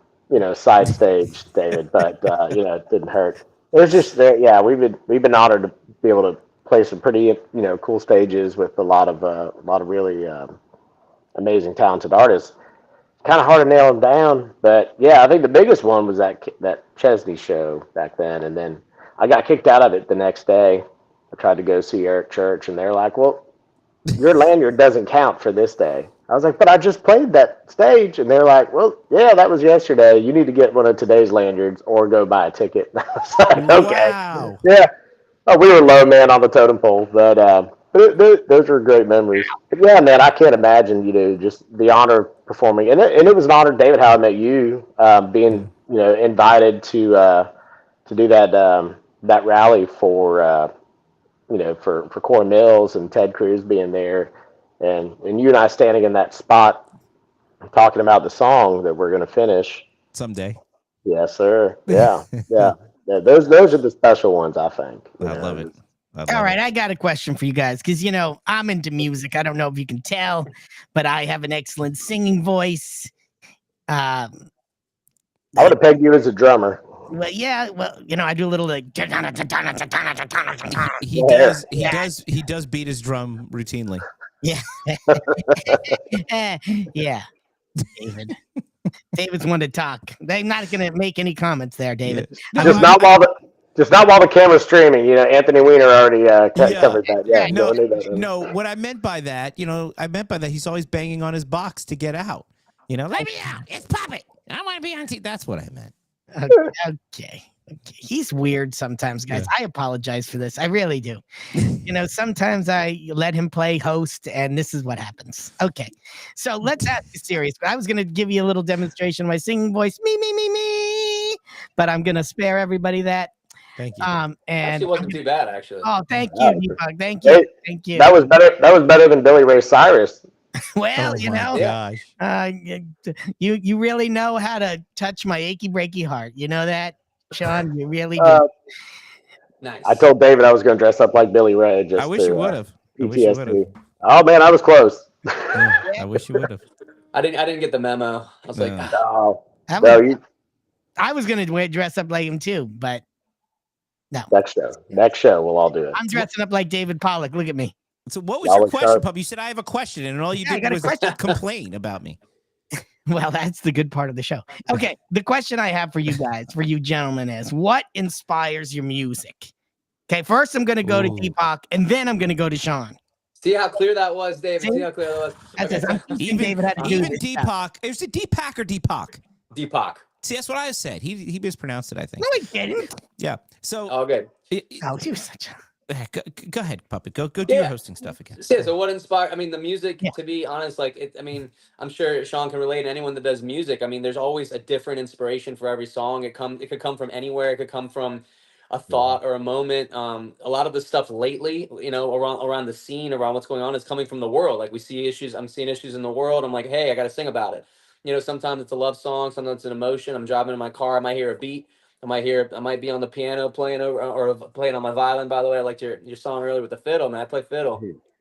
side stage, David, but it didn't hurt. It was just there. Yeah, we've been honored to be able to play some pretty cool stages with a lot of really amazing, talented artists. Kind of hard to nail them down, but yeah, I think the biggest one was that Chesney show back then, and then I got kicked out of it the next day. I tried to go see Eric Church, and they're like, "Well, your lanyard doesn't count for this day." I was like, "But I just played that stage," and they're like, "Well, yeah, that was yesterday. You need to get one of today's lanyards or go buy a ticket." I was like, "Okay, Wow. yeah." Oh, we were low man on the totem pole, but those were great memories. But yeah, man, I can't imagine, just the honor of performing, and it was an honor, David, how I met you, being, invited to do that rally for Corey Mills and Ted Cruz being there, and you and I standing in that spot talking about the song that we're going to finish someday. Yes, sir. Yeah, yeah. Yeah, those are the special ones, I think. I love it. All right, I got a question for you guys because I'm into music. I don't know if you can tell, but I have an excellent singing voice. I would have pegged you as a drummer. Well, yeah. Well, I do a little like. He does beat his drum routinely. Yeah. Yeah. David's one to talk. They're not going to make any comments there, David. Just not while the camera's streaming. Anthony Weiner already covered that. Yeah. No. What I meant by that, he's always banging on his box to get out. Let me out. It's Puppet. I want to be on TV. That's what I meant. Okay. He's weird sometimes, guys. Yeah. I apologize for this. I really do. Sometimes I let him play host, and this is what happens. Okay. So let's act serious. I was going to give you a little demonstration of my singing voice. Me. But I'm going to spare everybody that. Thank you. And actually wasn't too bad, actually. Oh, thank you, Deepak. Thank you. Thank you. That was better than Billy Ray Cyrus. Well, you really know how to touch my achy breaky heart. You know that, Sean? You really do. Nice. I told David I was going to dress up like Billy Ray. I wish you would have. Oh man, I was close. Yeah, I wish you would have. I didn't get the memo. I was like, I was going to dress up like him too, but no. Next show, we'll all do it. I'm dressing up like David Pollack. Look at me. So what was your question, Pup? You said I have a question, and all you did was complain about me. Well, that's the good part of the show. Okay, the question I have for you guys, for you gentlemen, is what inspires your music? Okay, first I'm going to go to Deepak, and then I'm going to go to Sean. See how clear that was, David? See how clear that was? Okay. Even Deepak. Is it Deepak or Deepak? Deepak. See, that's what I said. He mispronounced it, I think. No, he didn't. Yeah. So. Oh, good. He was such a. Go ahead, Puppet. Go do your hosting stuff again. Yeah, so what inspired? I mean, the music. To be honest, I'm sure Sean can relate. Anyone that does music, there's always a different inspiration for every song. It could come from anywhere. It could come from a thought or a moment. A lot of the stuff lately, around the scene, around what's going on, is coming from the world. Like we see issues. I'm seeing issues in the world. I'm like, hey, I got to sing about it. Sometimes it's a love song. Sometimes it's an emotion. I'm driving in my car. I might hear a beat. I might be on the piano playing or playing on my violin. By the way, I liked your song earlier with the fiddle, man. I play fiddle.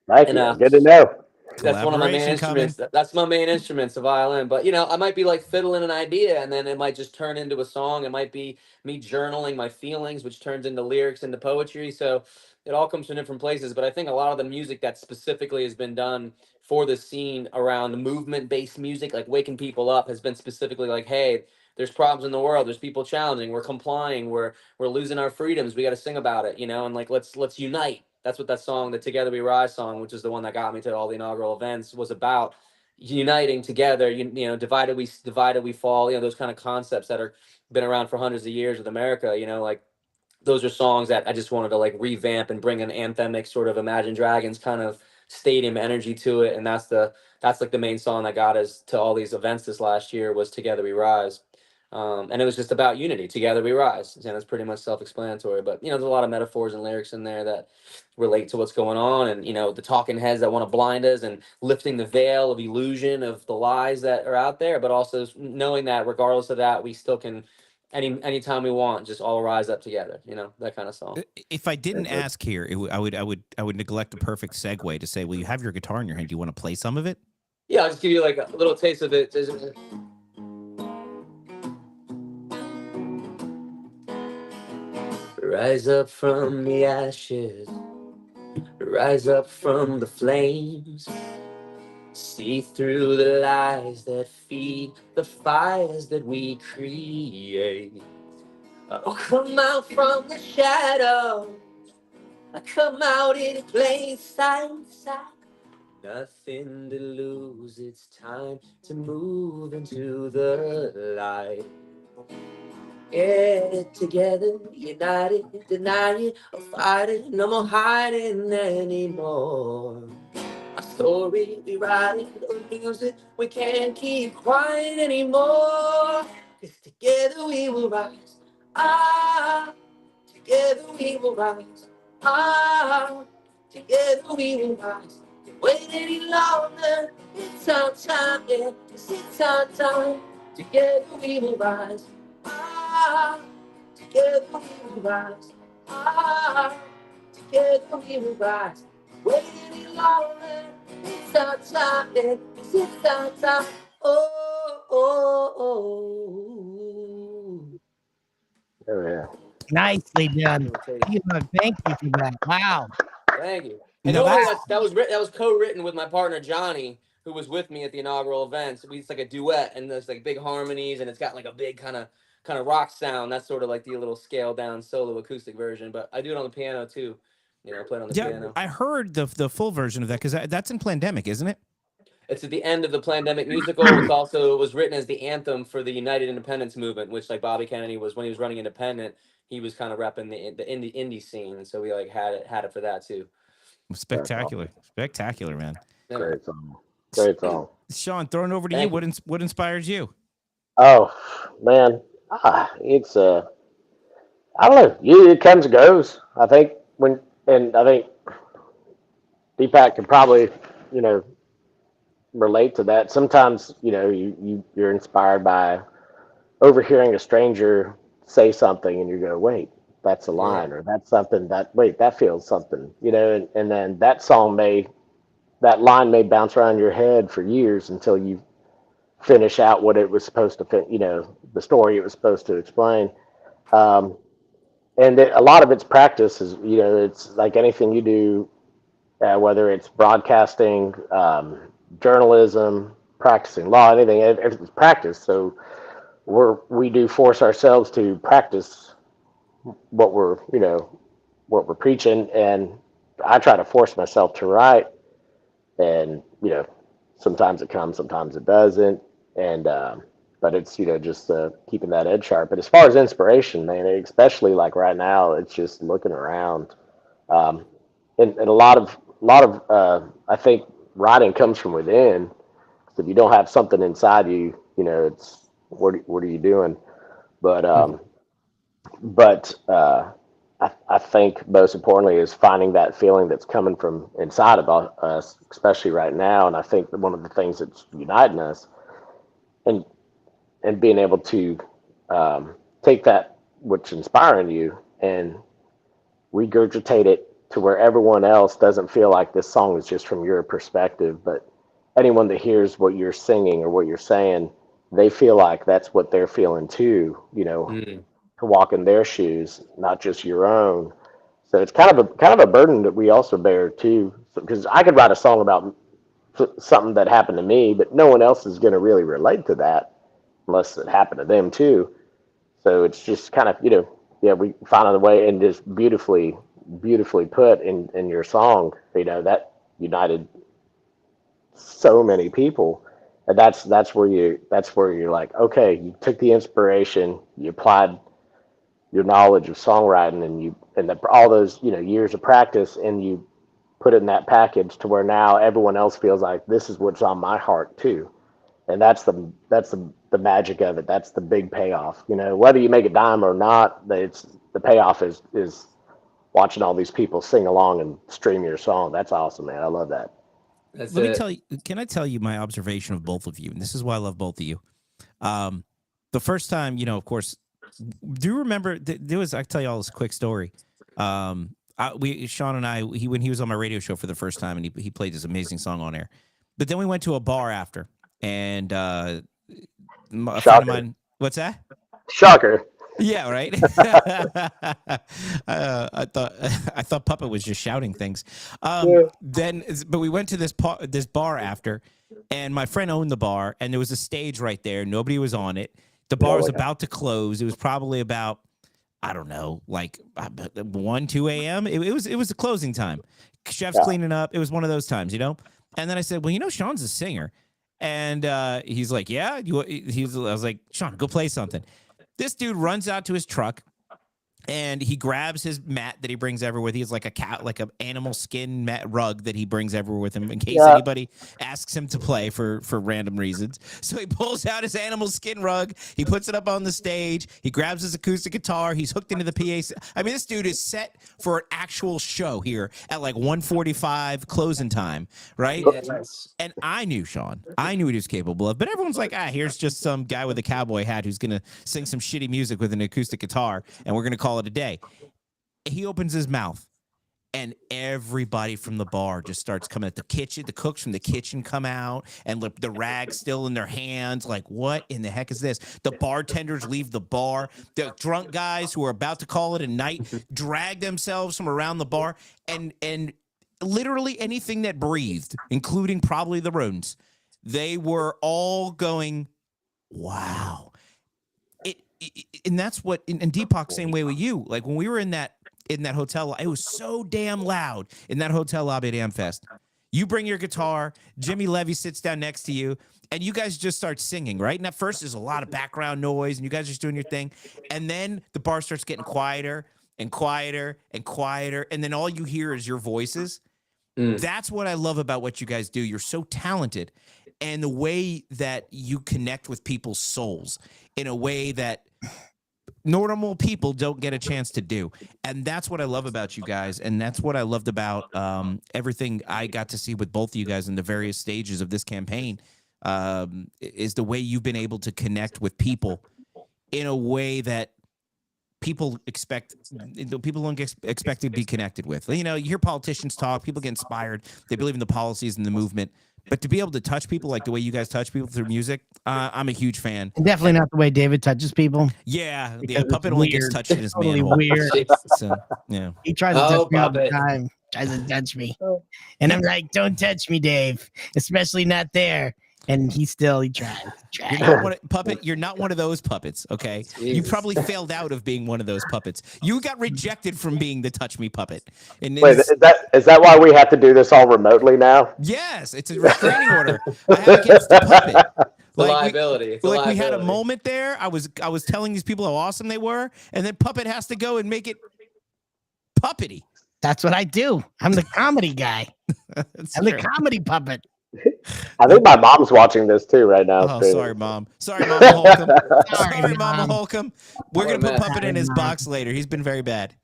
Thank you. Good to know. That's one of my main instruments. That's my main instruments, the violin. But I might be like fiddling an idea, and then it might just turn into a song. It might be me journaling my feelings, which turns into lyrics, into poetry. So it all comes from different places. But I think a lot of the music that specifically has been done for the scene around movement-based music, like waking people up, has been specifically like, hey, there's problems in the world. There's people challenging. We're complying. We're losing our freedoms. We got to sing about it, and let's unite. That's what that song, the Together We Rise song, which is the one that got me to all the inaugural events, was about. Uniting together. Divided we fall. Those kind of concepts that are been around for hundreds of years with America. Those are songs that I just wanted to revamp and bring an anthemic sort of Imagine Dragons kind of stadium energy to it. And that's the main song that got us to all these events this last year was Together We Rise. And it was just about unity. Together we rise. And it's pretty much self-explanatory. But, there's a lot of metaphors and lyrics in there that relate to what's going on. And, the talking heads that want to blind us and lifting the veil of illusion of the lies that are out there. But also knowing that regardless of that, we still can, anytime we want, just all rise up together. That kind of song. If I didn't ask here, I would neglect a perfect segue to say, well, you have your guitar in your hand. Do you want to play some of it? Yeah, I'll just give you like a little taste of it. Rise up from the ashes, rise up from the flames, see through the lies that feed the fires that we create. Oh, come out from the shadows, come out in plain sight. Nothing to lose, it's time to move into the light. Get it together, united, denying or fighting, no more hiding anymore. Our story, we write it or lose it, we can't keep quiet anymore. 'Cause together we will rise, together we will rise, together we will rise. Can't wait any longer, it's our time, yeah, it's our time. Together we will rise. Together we will rise. Together we will rise. Wait any longer. It's our time. It's our time. Oh, oh, oh. Oh yeah. Nicely done. Thank you for that. Wow. Thank you. And that was co-written with my partner Johnny, who was with me at the inaugural event. So it's like a duet, and there's like big harmonies, and it's got like a big kind of rock sound. That's sort of like the little scaled down solo acoustic version. But I do it on the piano too. Play it on the piano. I heard the full version of that because that's in Plandemic, isn't it? It's at the end of the Plandemic musical. It was written as the anthem for the United Independence Movement, which like Bobby Kennedy was when he was running independent. He was kind of repping the indie scene, and so we like had it for that too. Spectacular, spectacular, man. Great song. Great song. Sean, throwing over to you. What inspires you? Oh man, it's I don't know. It comes and goes. I think I think Deepak could probably relate to that. Sometimes you're inspired by overhearing a stranger say something, and you go, wait, that's a line, or that's something that feels something, and then that line may bounce around your head for years until you finish out what it was supposed to fit, the story it was supposed to explain. And a lot of it's practice is, it's like anything you do, whether it's broadcasting, journalism, practicing law, anything, it's practice. So we do force ourselves to practice what we're preaching. And I try to force myself to write, and, sometimes it comes, sometimes it doesn't. And, but it's, just keeping that edge sharp. But as far as inspiration, man, especially like right now, it's just looking around. And a lot of I think writing comes from within. So if you don't have something inside you, it's what are you doing? But I think most importantly is finding that feeling that's coming from inside of us, especially right now. And I think that one of the things that's uniting us, and being able to take that what's inspiring you and regurgitate it to where everyone else doesn't feel like this song is just from your perspective, but anyone that hears what you're singing or what you're saying, they feel like that's what they're feeling too, to walk in their shoes, not just your own. So it's kind of a burden that we also bear too, because I could write a song about something that happened to me, but no one else is going to really relate to that unless it happened to them too. So it's just kind of, we find a way, and just beautifully put in your song, that united so many people. And that's where you're like, okay, you took the inspiration, you applied your knowledge of songwriting, and all those, years of practice, and you put it in that package to where now everyone else feels like this is what's on my heart too. And that's the the magic of it. That's the big payoff. You know, whether you make a dime or not, the payoff is watching all these people sing along and stream your song. That's awesome, man. I love that. That's Let me it. tell you, can I tell you my observation of both of you? And this is why I love both of you. The first time, you know, of course, do you remember I'll tell you all this quick story. Sean and I, when he was on my radio show for the first time, and he played this amazing song on air. But then we went to a bar after, and a friend of mine, what's that? Shocker. Yeah, right. I thought Puppet was just shouting things. But we went to this bar after, and my friend owned the bar, and there was a stage right there. Nobody was on it. The bar was about to close. It was probably about, I don't know, like 1, 2 a.m. It was the closing time. Chef's cleaning up. It was one of those times, you know. And then I said, well, you know, Sean's a singer, and he's like, yeah. I was like, Sean, go play something. This dude runs out to his truck, and he grabs his mat that he brings everywhere with. He has like a cat, like an animal skin mat rug that he brings everywhere with him in case anybody asks him to play for random reasons. So he pulls out his animal skin rug. He puts it up on the stage. He grabs his acoustic guitar. He's hooked into the PA. I mean, this dude is set for an actual show here at like 1:45 closing time, right? Yes. And I knew Sean. I knew what he was capable of. But everyone's like, here's just some guy with a cowboy hat who's going to sing some shitty music with an acoustic guitar, and we're going to call it a day. He opens his mouth, and everybody from the bar just starts coming at the kitchen. The cooks from the kitchen come out, and the rag's still in their hands. Like, what in the heck is this? The bartenders leave the bar. The drunk guys who are about to call it a night drag themselves from around the bar, and literally anything that breathed, including probably the rodents, they were all going, wow. And that's what, and Deepak, same way with you. Like when we were in that hotel, it was so damn loud in that hotel lobby at Amfest. You bring your guitar, Jimmy Levy sits down next to you, and you guys just start singing, right? And at first there's a lot of background noise, and you guys are just doing your thing. And then the bar starts getting quieter and quieter and quieter, and then all you hear is your voices. That's what I love about what you guys do. You're so talented, and the way that you connect with people's souls in a way that normal people don't get a chance to do. And that's what I love about you guys. And that's what I loved about everything I got to see with both of you guys in the various stages of this campaign, is the way you've been able to connect with people in a way that people don't expect to be connected with. You know, you hear politicians talk, people get inspired, they believe in the policies and the movement. But to be able to touch people like the way you guys touch people through music, I'm a huge fan. Definitely not the way David touches people. Yeah, Puppet only gets touched in his totally manhole. weird. So, yeah. He tries to touch me all the time. Tries to touch me. And I'm like, don't touch me, Dave. Especially not there. And he tries. Puppet, you're not one of those puppets, okay? Jesus. You probably failed out of being one of those puppets. You got rejected from being the touch me puppet. And Wait, is that why we have to do this all remotely now? Yes, it's a restraining order I have against the puppet. Liability. We had a moment there. I was telling these people how awesome they were, and then Puppet has to go and make it puppety. That's what I do. I'm the comedy guy. I'm the comedy puppet. I think my mom's watching this too right now. Oh, sorry, Mom. Sorry, Mama Holcomb. Sorry, Mama Holcomb. We're going to put Puppet in his box later. He's been very bad.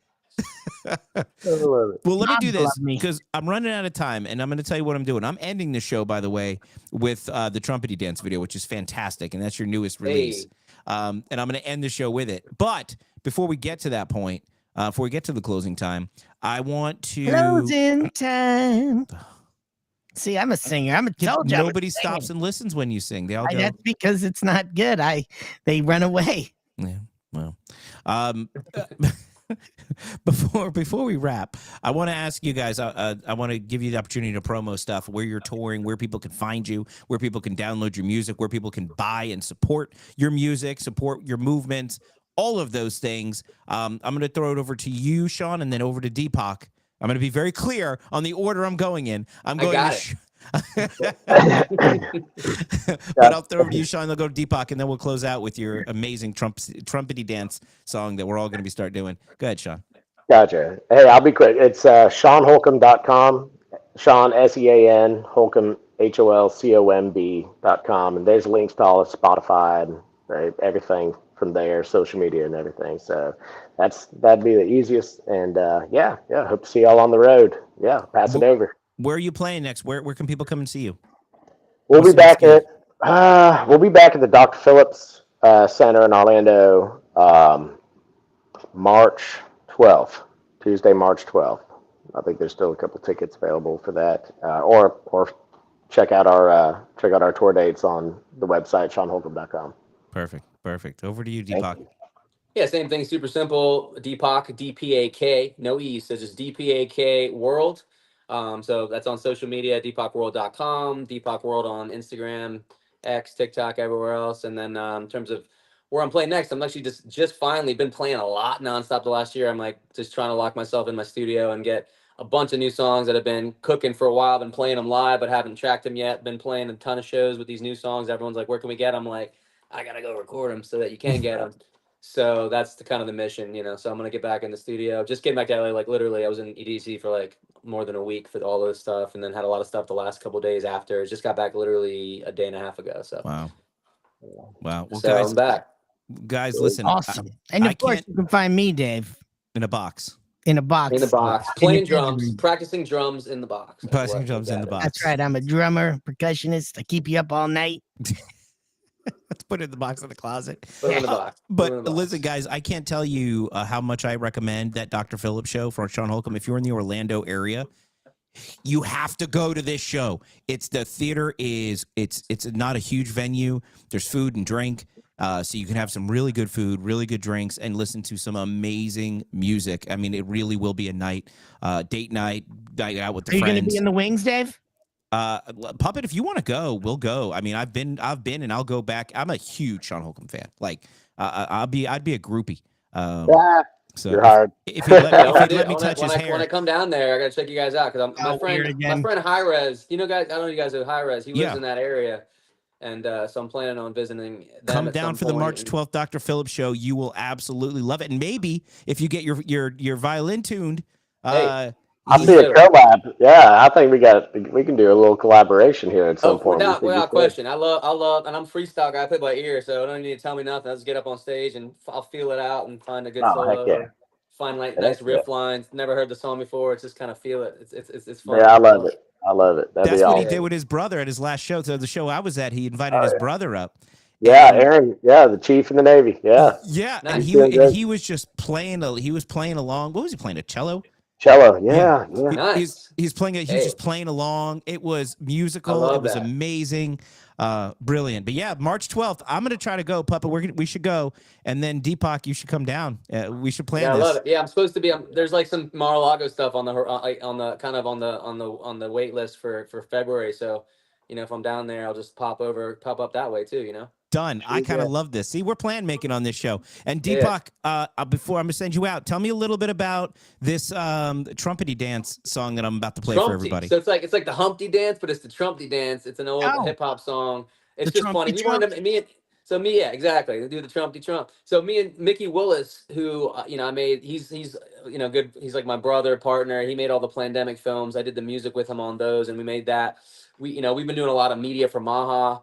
Well, let me do this because I'm running out of time, and I'm going to tell you what I'm doing. I'm ending the show, by the way, with the Trumpety Dance video, which is fantastic, and that's your newest release. And I'm going to end the show with it. But before we get to that point, before we get to the closing time, I want to... Closing time. See, I'm a singer. Nobody stops and listens when you sing. They all go. That's because it's not good. They run away. Yeah. Well, before we wrap, I want to ask you guys. I want to give you the opportunity to promo stuff, where you're touring, where people can find you, where people can download your music, where people can buy and support your music, support your movements, all of those things. I'm going to throw it over to you, Sean, and then over to Deepak. I'm going to be very clear on the order I'm going in. I'm going But I'll throw it to you, Sean. They'll go to Deepak, and then we'll close out with your amazing trumpety dance song that we're all going to be start doing. Go ahead, Sean. Gotcha. Hey, I'll be quick. It's SeanHolcomb.com. Sean, SEAN, Holcomb, HOLCOMB.com, and there's links to all of Spotify and everything from there, social media and everything. So that'd be the easiest. And yeah, hope to see y'all on the road. Yeah, pass it over. Where are you playing next? Where can people come and see you? We'll be back at the Dr. Phillips Center in Orlando, March 12th, Tuesday, March 12th. I think there's still a couple tickets available for that, or check out our tour dates on the website SeanHolcomb.com. Perfect. Over to you, Deepak. Yeah, same thing. Super simple. Deepak, DPAK, no E, so just DPAK World. So that's on social media, deepakworld.com, Deepak World on Instagram, X, TikTok, everywhere else. And then in terms of where I'm playing next, I'm actually just finally been playing a lot nonstop the last year. I'm like just trying to lock myself in my studio and get a bunch of new songs that have been cooking for a while. Been playing them live, but haven't tracked them yet. Been playing a ton of shows with these new songs. Everyone's like, where can we get them? I'm like, I got to go record them so that you can get them. So that's the kind of the mission, So I'm going to get back in the studio. Just getting back to LA, like literally I was in EDC for like more than a week for all this stuff, and then had a lot of stuff the last couple of days after. Just got back literally a day and a half ago. So wow. Well, so guys, I'm back. Guys, listen. Awesome. And of course, you can find me, Dave. In a box. In a box. In the box. Playing drums, practicing drums in the box. Practicing drums in the box. That's right. I'm a drummer, percussionist. I keep you up all night. Let's put it in the box in the closet. Put it in the box. But listen, guys, I can't tell you how much I recommend that Dr. Phillips show for Sean Holcomb. If you're in the Orlando area, you have to go to this show. It's the theater is it's not a huge venue. There's food and drink. So you can have some really good food, really good drinks, and listen to some amazing music. I mean, it really will be a night, date night out with the friends. Are you going to be in the wings, Dave? Puppet, if you want to go, we'll go. I mean, I've been, and I'll go back. I'm a huge Sean Holcomb fan. Like, I'd be a groupie. So you're hard. If you let me touch his hair. When I come down there, I got to check you guys out because my friend High Res. Guys, I don't know you guys know High Res. He lives in that area. And so I'm planning on visiting them. Come down for the March 12th Dr. Phillips show. You will absolutely love it. And maybe if you get your violin tuned, I see a collab. Yeah, I think we can do a little collaboration here at some point. Without question. I love, and I'm freestyle guy. I play by ear, so I don't need to tell me nothing. I'll just get up on stage and I'll feel it out and find a good solo. Yeah. Find like nice riff lines. Never heard the song before. It's just kind of feel it. It's fun. Yeah, I love it. I love it. That's what he did with his brother at his last show. So the show I was at, he invited his brother up. Yeah, Aaron. Yeah, the chief in the Navy. Yeah. Yeah, and he was just playing. He was playing along. What was he playing? A cello. Cello. Yeah. Nice. He's playing. He's just playing along. It was musical. It was amazing. Brilliant. But yeah, March 12th. I'm gonna try to go, Puppa. We should go, and then Deepak, you should come down. We should plan this. I love it. Yeah, I'm supposed to be. There's like some Mar-a-Lago stuff on the wait list for February. So, if I'm down there, I'll just pop up that way too. Done. I kind of love this. See, we're plan making on this show. And Deepak, before I'm gonna send you out, tell me a little bit about this trumpety dance song that I'm about to play for everybody. So it's like the Humpty Dance, but it's the Trumpty Dance. It's an old hip hop song. It's just funny. Yeah, exactly. They do the Trumpty Trump. So me and Mickey Willis, who I made, he's good. He's like my brother, partner. He made all the Plandemic films. I did the music with him on those, and we made that. We've been doing a lot of media for MAGA.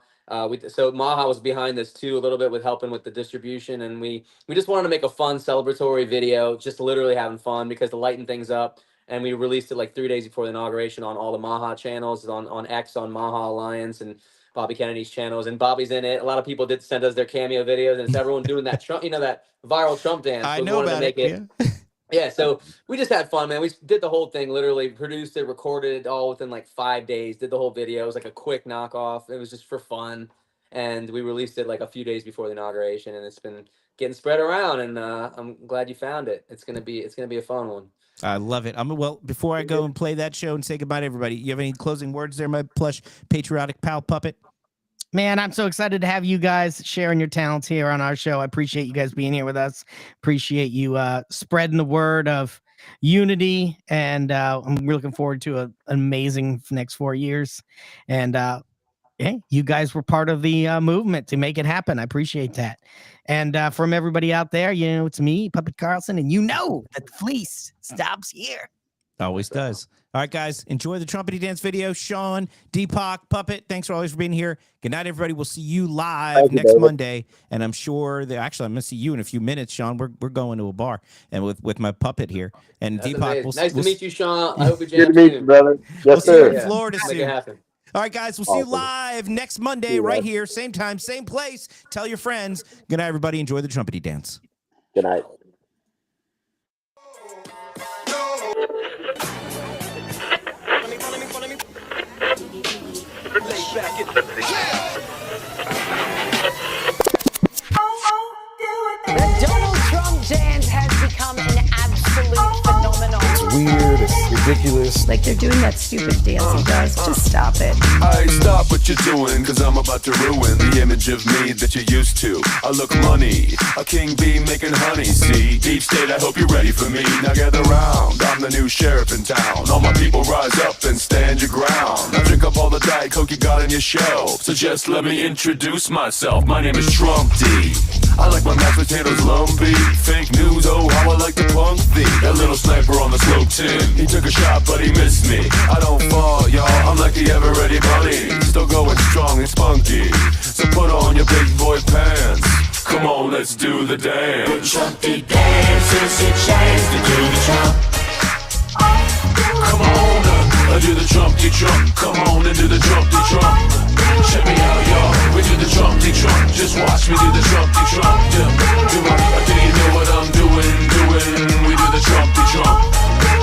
So MAGA was behind this too, a little bit with helping with the distribution, and we just wanted to make a fun celebratory video, just literally having fun because to lighten things up. And we released it like 3 days before the inauguration on all the MAGA channels, on X, on MAGA Alliance, and Bobby Kennedy's channels. And Bobby's in it. A lot of people did send us their cameo videos, and it's everyone doing that Trump, that viral Trump dance. I know about it. Yeah, so we just had fun, man. We did the whole thing, literally produced it, recorded it all within like 5 days, did the whole video. It was like a quick knockoff. It was just for fun. And we released it like a few days before the inauguration, and it's been getting spread around, and I'm glad you found it. It's gonna be a fun one. I love it. Before I go and play that show and say goodbye to everybody, you have any closing words there, my plush patriotic pal Puppet? Man, I'm so excited to have you guys sharing your talents here on our show. I appreciate you guys being here with us. Appreciate you spreading the word of unity, and I'm really looking forward to an amazing next 4 years. And hey, you guys were part of the movement to make it happen. I appreciate that. And from everybody out there, it's me, Puppet Carlson, and that the fleece stops here. Always does. All right, guys, enjoy the Trumpety Dance video. Sean, Deepak, Puppet, thanks for always being here. Good night, everybody. We'll see you live next Monday, and I'm sure that actually I'm going to see you in a few minutes, Sean. We're going to a bar and with my puppet here. And That's Deepak, nice to meet you, Sean. I hope we jam Good to meet you, soon. brother. We'll Yes, see you sir. in Florida Make soon. it happen. All right, guys, we'll see you live next Monday right here, same time, same place. Tell your friends. Good night, everybody. Enjoy the Trumpety Dance. Good night. The Donald Trump dance has become an absolute phenomenon. It's weird, it's ridiculous. Like they're doing that stupid dance he does. Just stop it. Hey, stop what you're doing, cause I'm about to ruin the image of me that you're used to. I look money, a king bee making honey, see? Deep state, I hope you're ready for me. Now gather round, I'm the new sheriff in town. All my people rise up and stand your ground. Now drink up all the Diet Coke you got on your shelf. So just let me introduce myself. My name is Trump D. I like my mashed potatoes lumpy. Fake news, oh how I like to punk thee. That little sniper on the slope, Tim. He took a shot but he missed me. I don't fall, y'all, I'm like the ever ready bunny. Still going strong and spunky. So put on your big boy pants. Come on, let's do the dance. The Trumpty dance is your chance to do the Trump. Come on, do the Trumpty Trump. Come on and do the Trumpty Trump. Check me out, y'all. We do the Trumpty Trump. Just watch me do the Trumpty Trump. Yeah. Do you know what I'm doing? We do the Trumpty Trump.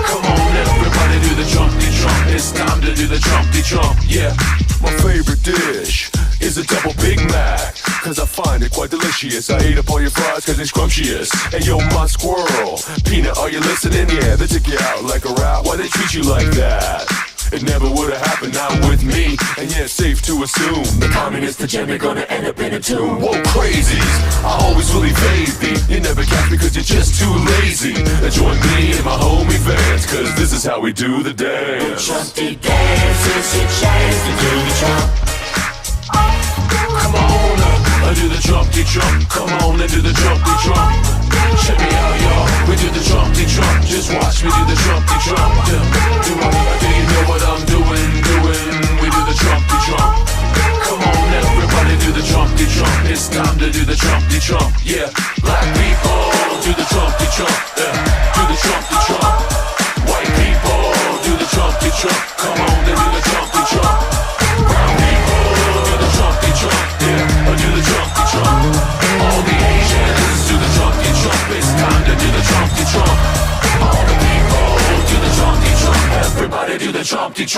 Come on, everybody do the Trumpty Trump. It's time to do the Trumpty Trump. Yeah. My favorite dish is a double Big Mac, cause I find it quite delicious. I eat up all your fries cause it's scrumptious. And yo, my squirrel, Peanut, are you listening? Yeah, they took you out like a rat. Why they treat you like that? It never would've happened, not with me. And yeah, it's safe to assume the communist agenda gonna end up in a tomb. Whoa, crazies, I always will evade thee. You never catch me cause you're just too lazy. Now join me and my homie fans, cause this is how we do the dance. The Trumpty dance is your chance to do the Trump. Come on, do the Trumpty Trump. Come on and do the Trumpty Trump. Check me out, y'all. We do the Trumpty Trump. Just watch me do the Trumpty Trump. Do you know what I'm doing? We do the Trumpty Trump. Come on, everybody do the Trumpty Trump. It's time to do the Trumpty Trump. Yeah, black people do the Trumpty Trump. Yeah, do the Trumpty Trump. White people do the Trumpty Trump. Come on, they do the Trumpty Trump. Brown people do the Trumpty Trump. Yeah, do the Trumpty Trump. All the Asians do the Trumpty Trump. It's time to do the Trumpty Trump. All the people do the Trumpty Trump. Everybody do the Trumpty Trump.